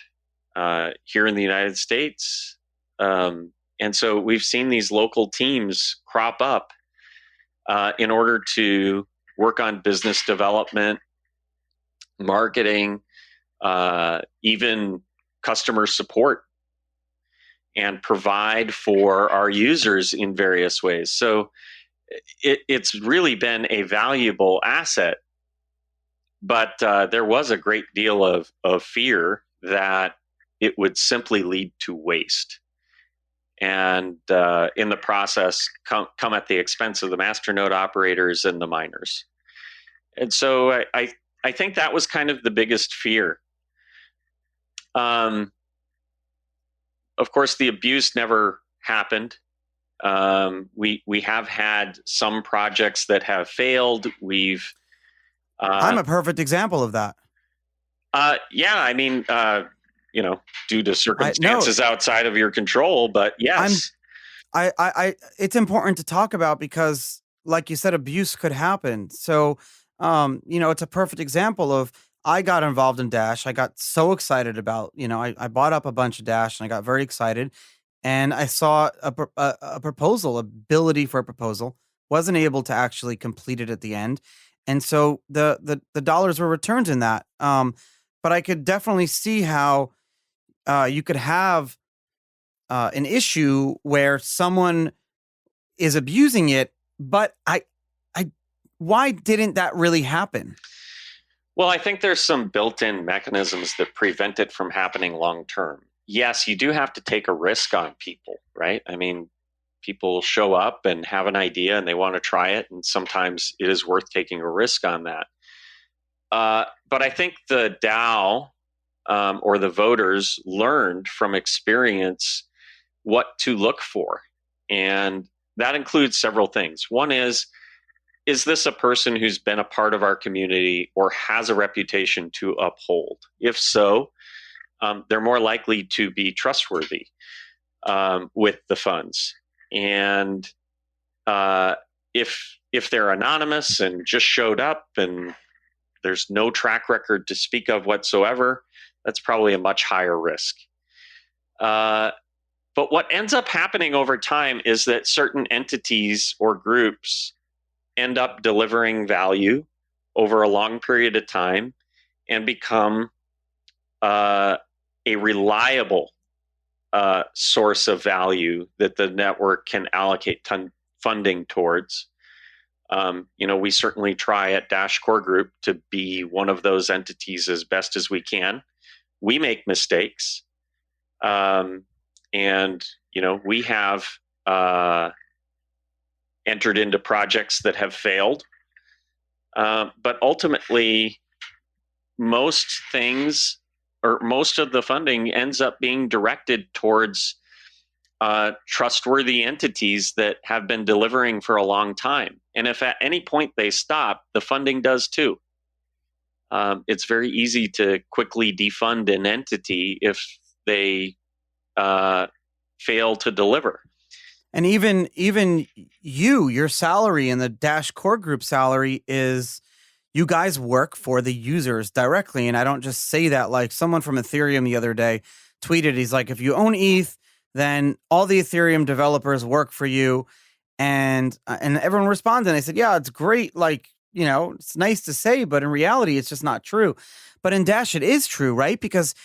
here in the United States. And so we've seen these local teams crop up in order to work on business development, marketing, even customer support, and provide for our users in various ways. So it's really been a valuable asset, but there was a great deal of fear that it would simply lead to waste. And in the process, come at the expense of the masternode operators and the miners. And so I think that was kind of the biggest fear. Of course, the abuse never happened. We have had some projects that have failed. I'm a perfect example of that. Yeah, I mean, due to circumstances outside of your control, but yes. It's important to talk about because, like you said, abuse could happen. So, it's a perfect example of, I got involved in Dash. I got so excited about, I bought up a bunch of Dash and I got very excited, and I saw a proposal, ability for a proposal, wasn't able to actually complete it at the end. And so the dollars were returned in that. But I could definitely see how you could have an issue where someone is abusing it, but why didn't that really happen? Well, I think there's some built-in mechanisms that prevent it from happening long-term. Yes, you do have to take a risk on people, right? I mean, people show up and have an idea and they want to try it, and sometimes it is worth taking a risk on that. But I think the DAO or the voters learned from experience what to look for. And that includes several things. One is this a person who's been a part of our community or has a reputation to uphold? If so, they're more likely to be trustworthy with the funds. And if they're anonymous and just showed up and there's no track record to speak of whatsoever, that's probably a much higher risk. But what ends up happening over time is that certain entities or groups end up delivering value over a long period of time and become a reliable source of value that the network can allocate funding towards. We certainly try at Dash Core Group to be one of those entities as best as we can. We make mistakes. We have entered into projects that have failed. But ultimately, most things or most of the funding ends up being directed towards trustworthy entities that have been delivering for a long time. And if at any point they stop, the funding does too. It's very easy to quickly defund an entity if they fail to deliver. And even your salary and the Dash Core Group salary is, you guys work for the users directly. And I don't just say that, like someone from Ethereum the other day tweeted, he's like, if you own ETH, then all the Ethereum developers work for you. And everyone responded. And I said, yeah, it's great. Like, it's nice to say, but in reality, it's just not true. But in Dash, it is true, right? Because,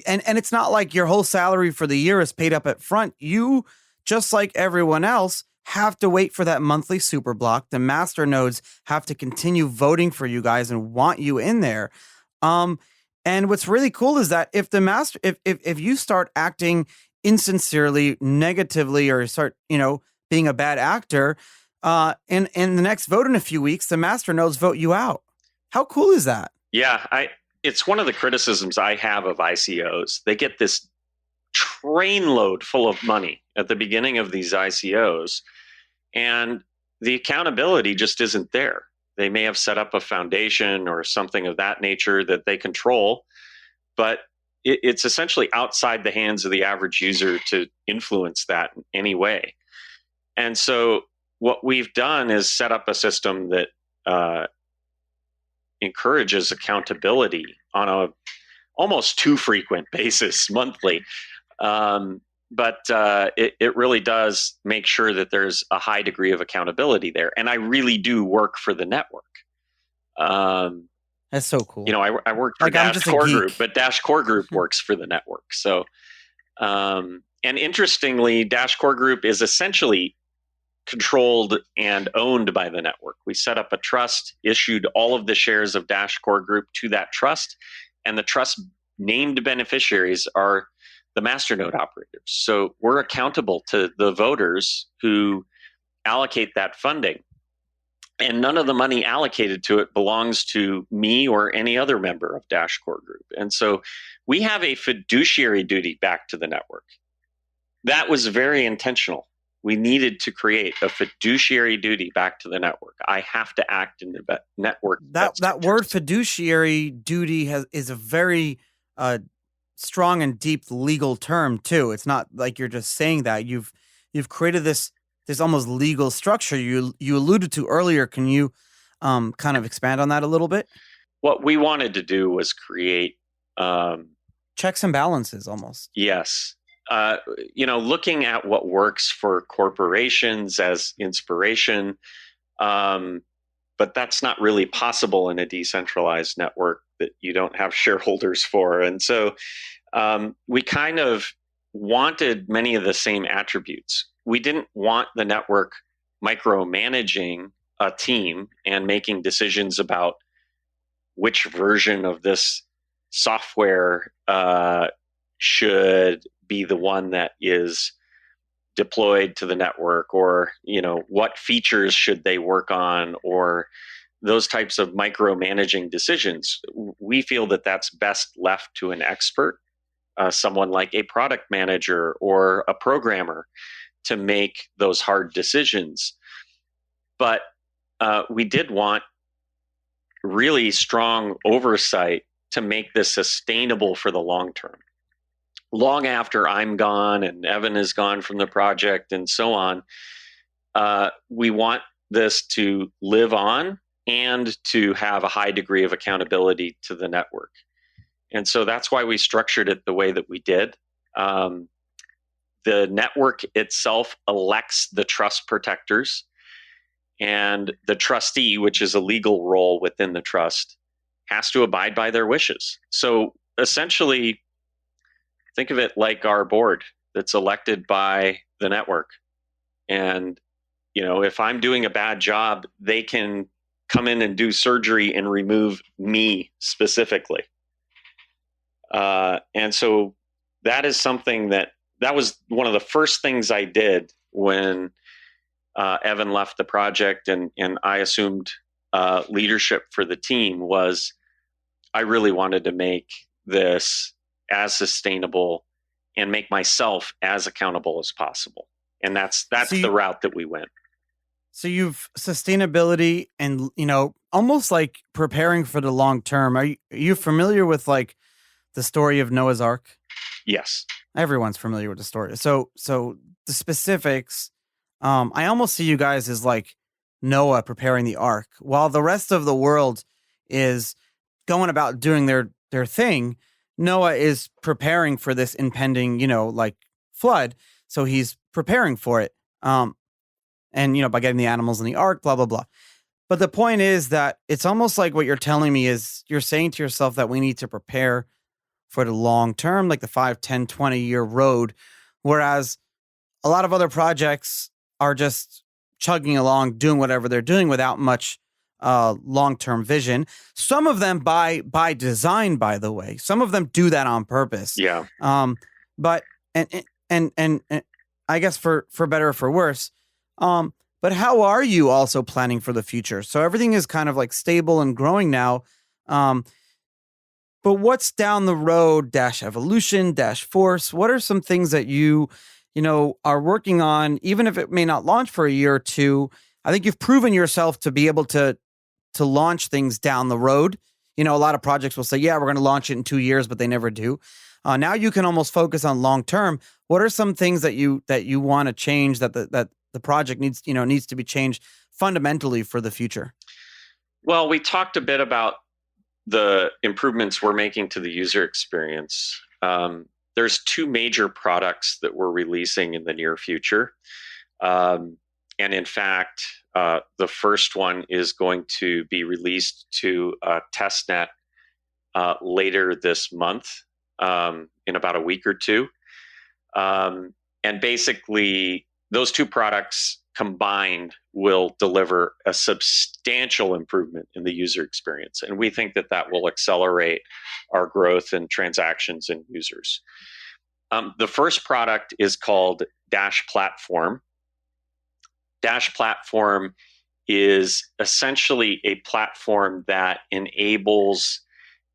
and it's not like your whole salary for the year is paid up at front. You, just like everyone else, have to wait for that monthly super block. The masternodes have to continue voting for you guys and want you in there. And what's really cool is that if if you start acting insincerely, negatively, or start, being a bad actor, in the next vote in a few weeks, the masternodes vote you out. How cool is that? Yeah, it's one of the criticisms I have of ICOs. They get this trainload full of money at the beginning of these ICOs, and the accountability just isn't there. They may have set up a foundation or something of that nature that they control, but it's essentially outside the hands of the average user to influence that in any way. And so what we've done is set up a system that encourages accountability on a almost too frequent basis monthly. But it really does make sure that there's a high degree of accountability there. And I really do work for the network. That's so cool. I work for Dash Core Group, but Dash Core Group works for the network. So, and interestingly, Dash Core Group is essentially controlled and owned by the network. We set up a trust, issued all of the shares of Dash Core Group to that trust, and the trust named beneficiaries are the masternode operators. So we're accountable to the voters who allocate that funding. And none of the money allocated to it belongs to me or any other member of Dash Core Group. And so we have a fiduciary duty back to the network. That was very intentional. We needed to create a fiduciary duty back to the network. I have to act in the network. That word fiduciary duty is a very strong and deep legal term too. It's not like you're just saying that. You've created this almost legal structure you alluded to earlier. Can you kind of expand on that a little bit? What we wanted to do was create checks and balances almost. Yes. Looking at what works for corporations as inspiration, but that's not really possible in a decentralized network that you don't have shareholders for. And so we kind of wanted many of the same attributes. We didn't want the network micromanaging a team and making decisions about which version of this software should be the one that is deployed to the network, or what features should they work on, or those types of micromanaging decisions. We feel that that's best left to an expert, someone like a product manager or a programmer, to make those hard decisions. But we did want really strong oversight to make this sustainable for the long term. Long after I'm gone and Evan is gone from the project and so on, we want this to live on and to have a high degree of accountability to the network. And so that's why we structured it the way that we did. The network itself elects the trust protectors, and the trustee, which is a legal role within the trust, has to abide by their wishes. So essentially, think of it like our board that's elected by the network. And, if I'm doing a bad job, they can come in and do surgery and remove me specifically. And so that is something that was one of the first things I did when Evan left the project and I assumed leadership for the team. Was I really wanted to make this as sustainable and make myself as accountable as possible. And that's the route that we went. So you've sustainability and, almost like preparing for the long term. Are you familiar with like the story of Noah's Ark? Yes. Everyone's familiar with the story. So the specifics, I almost see you guys as like Noah preparing the ark while the rest of the world is going about doing their thing. Noah is preparing for this impending, like flood. So he's preparing for it. And by getting the animals in the ark, blah, blah, blah. But the point is that it's almost like what you're telling me is you're saying to yourself that we need to prepare for the long term, like the 5, 10, 20-year road. Whereas a lot of other projects are just chugging along, doing whatever they're doing without much long-term vision. Some of them by design, by the way. Some of them do that on purpose. Yeah. But and I guess for better or for worse. But how are you also planning for the future? So everything is kind of like stable and growing now. But what's down the road, Dash Evolution, Dash Force? What are some things that you are working on, even if it may not launch for a year or two? I think you've proven yourself to be able to launch things down the road. A lot of projects will say, yeah, we're going to launch it in 2 years, but they never do. Now you can almost focus on long term. What are some things that you want to change that the project needs to be changed fundamentally for the future? Well, we talked a bit about the improvements we're making to the user experience. There's 2 major products that we're releasing in the near future. And in fact, the first one is going to be released to testnet later this month, in about a week or 2. And basically, those 2 products combined will deliver a substantial improvement in the user experience. And we think that will accelerate our growth in transactions and users. The first product is called Dash Platform. Dash Platform is essentially a platform that enables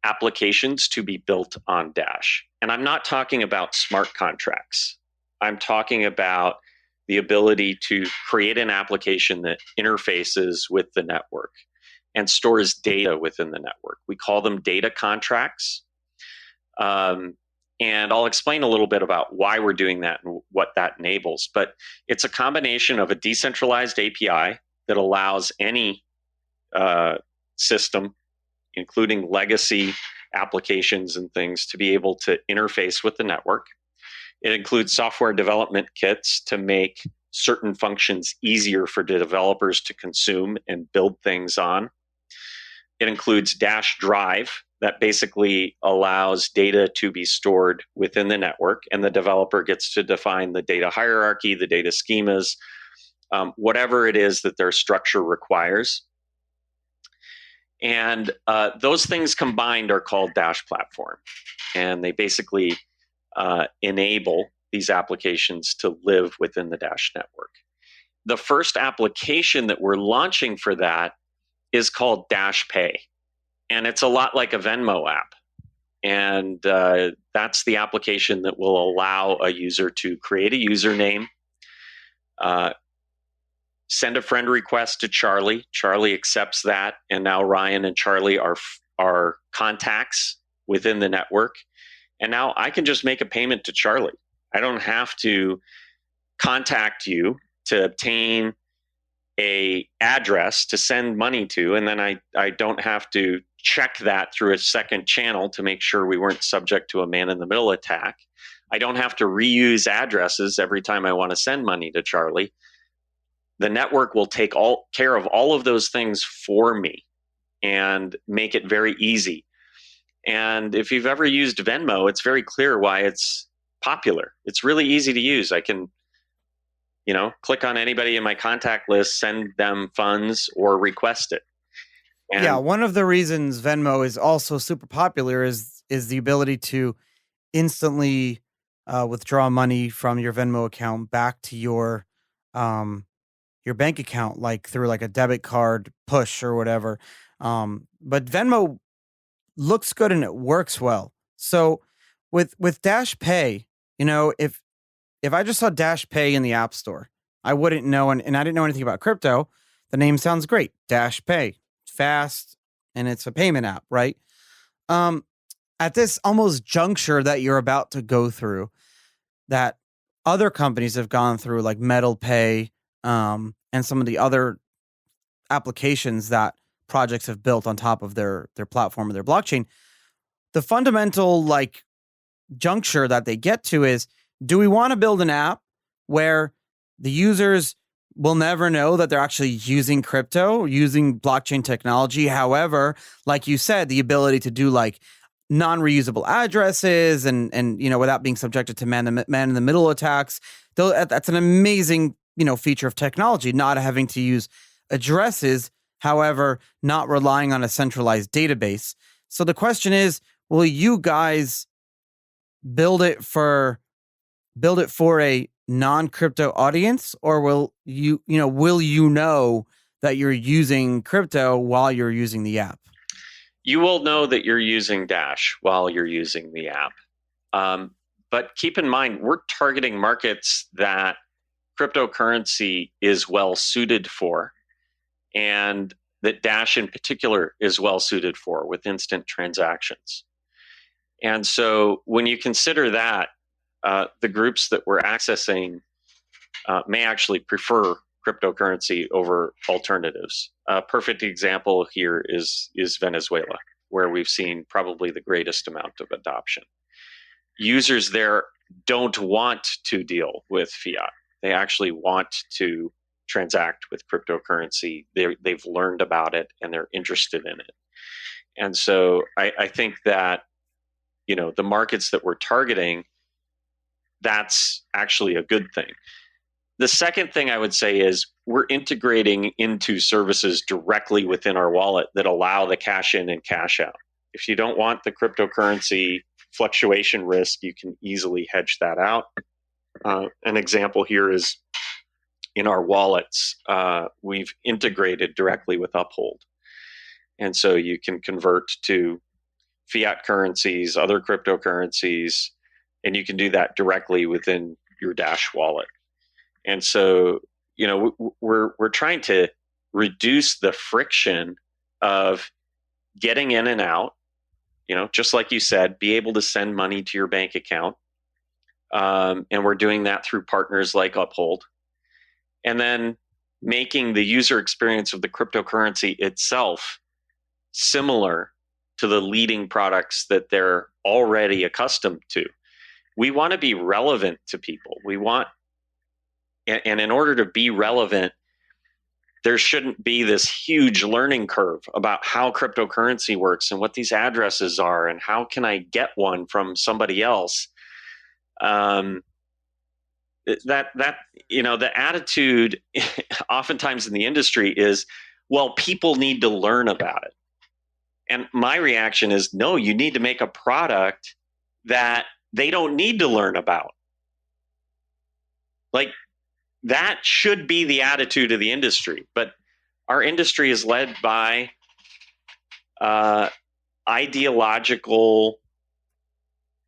applications to be built on Dash. And I'm not talking about smart contracts. I'm talking about the ability to create an application that interfaces with the network and stores data within the network. We call them data contracts. And I'll explain a little bit about why we're doing that and what that enables. But it's a combination of a decentralized API that allows any system, including legacy applications and things, to be able to interface with the network. It includes software development kits to make certain functions easier for developers to consume and build things on. It includes Dash Drive that basically allows data to be stored within the network, and the developer gets to define the data hierarchy, the data schemas, whatever it is that their structure requires. And those things combined are called Dash Platform, and they basically enable these applications to live within the Dash network. The first application that we're launching for that is called Dash Pay, and it's a lot like a Venmo app. And that's the application that will allow a user to create a username, send a friend request to Charlie. Charlie accepts that, and now Ryan and Charlie are contacts within the network. And now I can just make a payment to Charlie. I don't have to contact you to obtain a address to send money to, and then I don't have to check that through a second channel to make sure we weren't subject to a man-in-the-middle attack. I don't have to reuse addresses every time I want to send money to Charlie. The network will take care of all of those things for me and make it very easy. And if you've ever used Venmo, it's very clear why it's popular. It's really easy to use. I can, click on anybody in my contact list, send them funds, or request it. And yeah, one of the reasons Venmo is also super popular is the ability to instantly withdraw money from your Venmo account back to your bank account, like through like a debit card push or whatever. But Venmo looks good and it works well. So with Dash Pay, if I just saw Dash Pay in the App Store, I wouldn't know, and I didn't know anything about crypto. The name sounds great, Dash Pay, fast, and it's a payment app, right? At this almost juncture that you're about to go through, that other companies have gone through, like Metal Pay, and some of the other applications that projects have built on top of their platform or their blockchain, the fundamental juncture that they get to is, do we want to build an app where the users will never know that they're actually using crypto, using blockchain technology? However, like you said, the ability to do non-reusable addresses and without being subjected to man-in-the-middle attacks, that's an amazing feature of technology, not having to use addresses, however, not relying on a centralized database. So the question is, will you guys build it for a non-crypto audience, or will you know that you're using crypto while you're using the app? You will know that you're using Dash while you're using the app. But keep in mind, we're targeting markets that cryptocurrency is well suited for, and that Dash in particular is well suited for, with instant transactions. And so when you consider that, the groups that we're accessing may actually prefer cryptocurrency over alternatives. A perfect example here is Venezuela, where we've seen probably the greatest amount of adoption. Users there don't want to deal with fiat. They actually want to transact with cryptocurrency. They've learned about it and they're interested in it. And so I think that, the markets that we're targeting, that's actually a good thing. The second thing I would say is we're integrating into services directly within our wallet that allow the cash in and cash out. If you don't want the cryptocurrency fluctuation risk, you can easily hedge that out. An example here is in our wallets, we've integrated directly with Uphold. And so you can convert to fiat currencies, other cryptocurrencies, and you can do that directly within your Dash wallet. And so, we're trying to reduce the friction of getting in and out, just like you said, be able to send money to your bank account. And we're doing that through partners like Uphold. And then making the user experience of the cryptocurrency itself similar to the leading products that they're already accustomed to. We want to be relevant to people. And in order to be relevant, there shouldn't be this huge learning curve about how cryptocurrency works and what these addresses are and how can I get one from somebody else. The attitude oftentimes in the industry is, well, people need to learn about it. And my reaction is, no, you need to make a product that they don't need to learn about. That should be the attitude of the industry. But our industry is led by ideological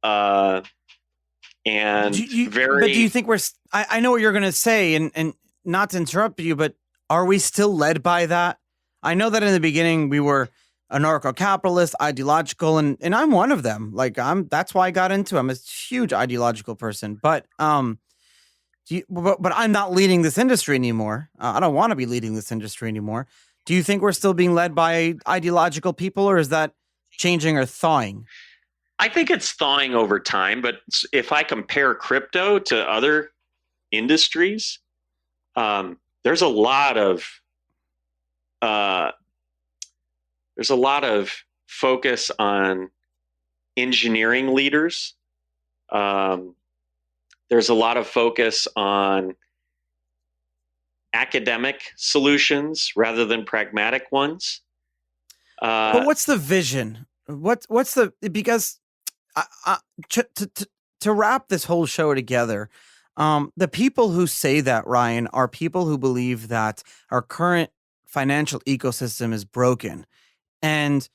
and But do you think I know what you're going to say, and not to interrupt you, but are we still led by that? I know that in the beginning we were anarcho-capitalist, ideological, and I'm one of them. That's why I got into it. I'm a huge ideological person. But but I'm not leading this industry anymore. I don't want to be leading this industry anymore. Do you think we're still being led by ideological people, or is that changing or thawing? I think it's thawing over time, but if I compare crypto to other industries, there's a lot of focus on engineering leaders. There's a lot of focus on academic solutions rather than pragmatic ones. But what's the vision? What's the, because to wrap this whole show together, the people who say that, Ryan, are people who believe that our current financial ecosystem is broken, and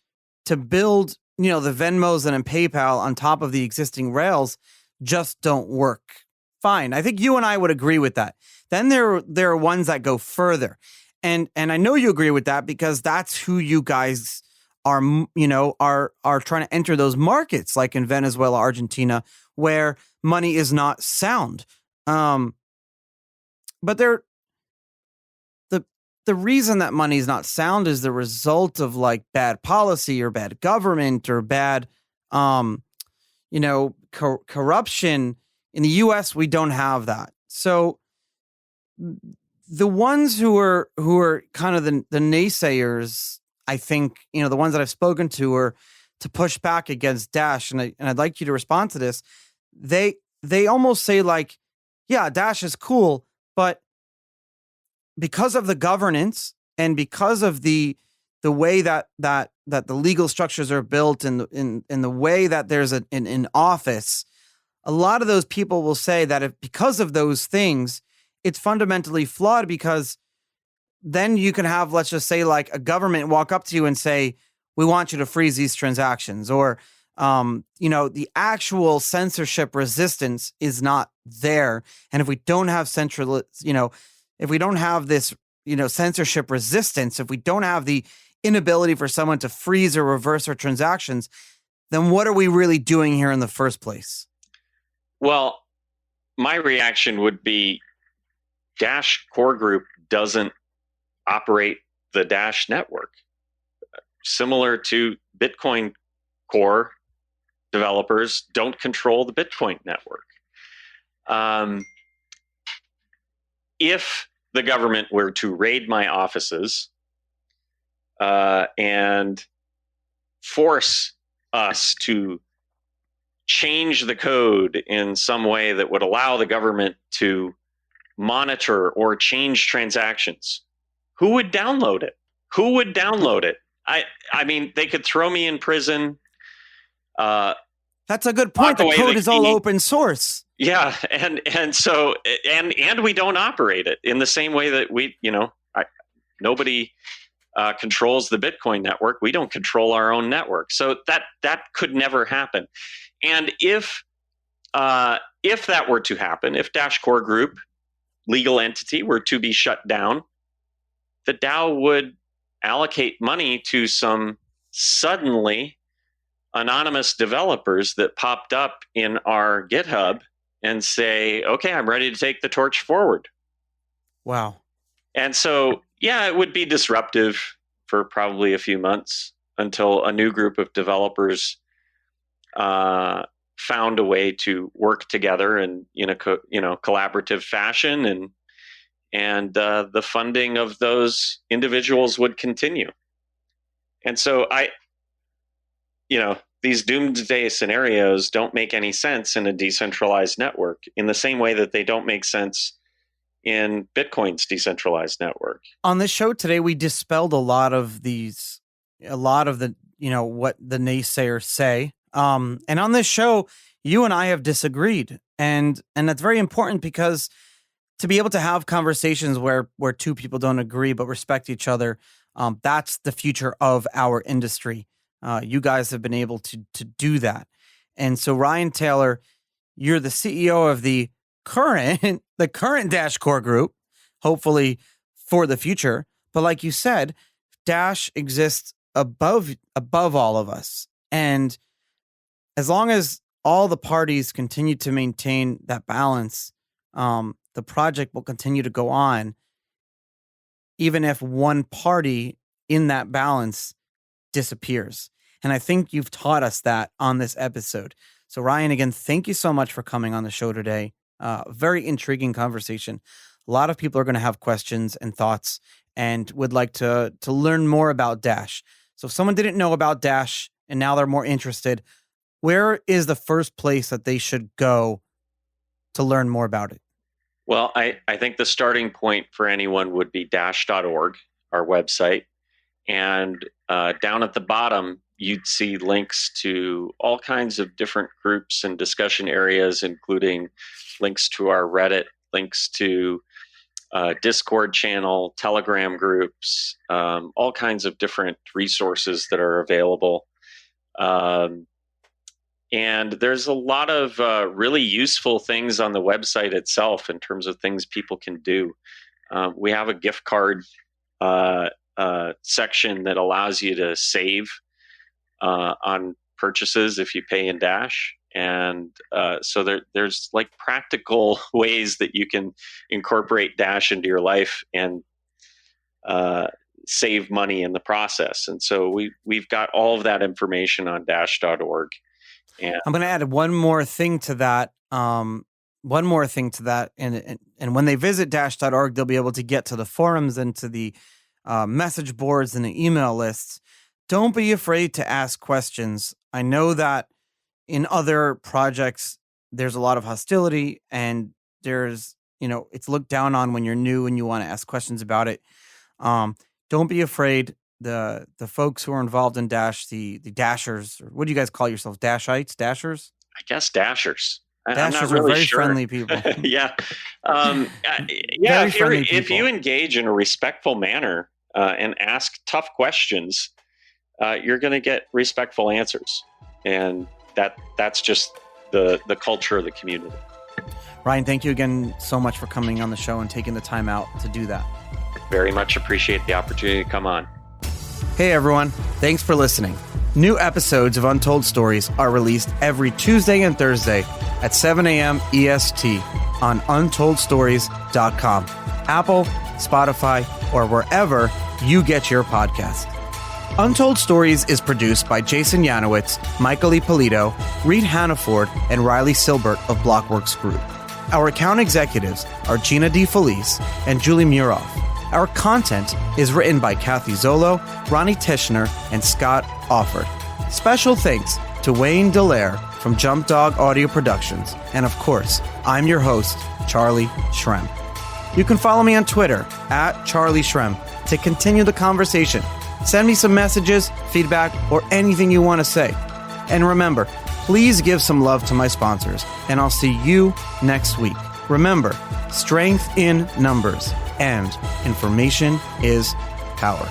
to build, the Venmos and PayPal on top of the existing rails just don't work. Fine. I think you and I would agree with that. Then there are ones that go further. And I know you agree with that because that's who you guys are trying to enter those markets, like in Venezuela, Argentina, where money is not sound. But the reason that money is not sound is the result of like bad policy or bad government or bad, corruption. In the US, we don't have that. So the ones who are kind of the naysayers, I think, the ones that I've spoken to are to push back against Dash. And I'd like you to respond to this. They almost say like, yeah, Dash is cool, but because of the governance and because of the way that the legal structures are built and in the way that there's an office, a lot of those people will say that because of those things, it's fundamentally flawed, because then you can have, let's just say, like a government walk up to you and say, we want you to freeze these transactions, or, the actual censorship resistance is not there. And if we don't have if we don't have this, censorship resistance, if we don't have the inability for someone to freeze or reverse our transactions, then what are we really doing here in the first place? Well, my reaction would be Dash core group doesn't operate the Dash network. Similar to Bitcoin core developers don't control the Bitcoin network. If the government were to raid my offices and force us to change the code in some way that would allow the government to monitor or change transactions, who would download it? Who would download it? I mean, they could throw me in prison. That's a good point. The code is all open source. Yeah, and so we don't operate it in the same way that nobody controls the Bitcoin network. We don't control our own network, so that could never happen. And if that were to happen, if Dash Core Group, legal entity, were to be shut down, the DAO would allocate money to some suddenly anonymous developers that popped up in our GitHub and say, okay, I'm ready to take the torch forward. Wow. And so, yeah, it would be disruptive for probably a few months until a new group of developers found a way to work together in a collaborative fashion, and the funding of those individuals would continue. And so these doomsday scenarios don't make any sense in a decentralized network in the same way that they don't make sense in Bitcoin's decentralized network. On this show today, we dispelled a lot of the, what the naysayers say. And on this show, you and I have disagreed. And that's very important, because to be able to have conversations where two people don't agree but respect each other, that's the future of our industry. You guys have been able to do that. And so, Ryan Taylor, you're the CEO of the current Dash Core Group, hopefully for the future. But like you said, Dash exists above all of us. And as long as all the parties continue to maintain that balance, the project will continue to go on, even if one party in that balance disappears. And I think you've taught us that on this episode. So Ryan, again, thank you so much for coming on the show today. Very intriguing conversation. A lot of people are going to have questions and thoughts and would like to learn more about Dash. So if someone didn't know about Dash and now they're more interested, where is the first place that they should go to learn more about it? Well, I think the starting point for anyone would be dash.org, our website. And down at the bottom, you'd see links to all kinds of different groups and discussion areas, including links to our Reddit, links to Discord channel, Telegram groups, all kinds of different resources that are available. And there's a lot of really useful things on the website itself in terms of things people can do. We have a gift card section that allows you to save on purchases if you pay in Dash. And so there's like practical ways that you can incorporate Dash into your life and save money in the process. And so we've got all of that information on dash.org. And I'm going to add one more thing to that. And when they visit dash.org, they'll be able to get to the forums and to the message boards and the email lists. Don't be afraid to ask questions. I know that in other projects, there's a lot of hostility and there's, it's looked down on when you're new and you want to ask questions about it. Don't be afraid. The folks who are involved in Dash, the Dashers, or what do you guys call yourselves? Dashites? Dashers? I guess Dashers. Dashers really are very sure. Friendly people. Yeah. If you engage in a respectful manner and ask tough questions, you're going to get respectful answers. And that's just the culture of the community. Ryan, thank you again so much for coming on the show and taking the time out to do that. Very much appreciate the opportunity to come on. Hey everyone, thanks for listening. New episodes of Untold Stories are released every Tuesday and Thursday at 7 a.m. EST on untoldstories.com, Apple, Spotify, or wherever you get your podcast. Untold Stories is produced by Jason Yanowitz, Michael Ippolito, Reed Hannaford, and Riley Silbert of Blockworks Group. Our account executives are Gina DeFelice and Julie Muroff. Our content is written by Kathy Zolo, Ronnie Tishner, and Scott Offord. Special thanks to Wayne Dallaire from Jump Dog Audio Productions. And of course, I'm your host, Charlie Shrem. You can follow me on Twitter at Charlie Shrem to continue the conversation. Send me some messages, feedback, or anything you want to say. And remember, please give some love to my sponsors, and I'll see you next week. Remember, strength in numbers and information is power.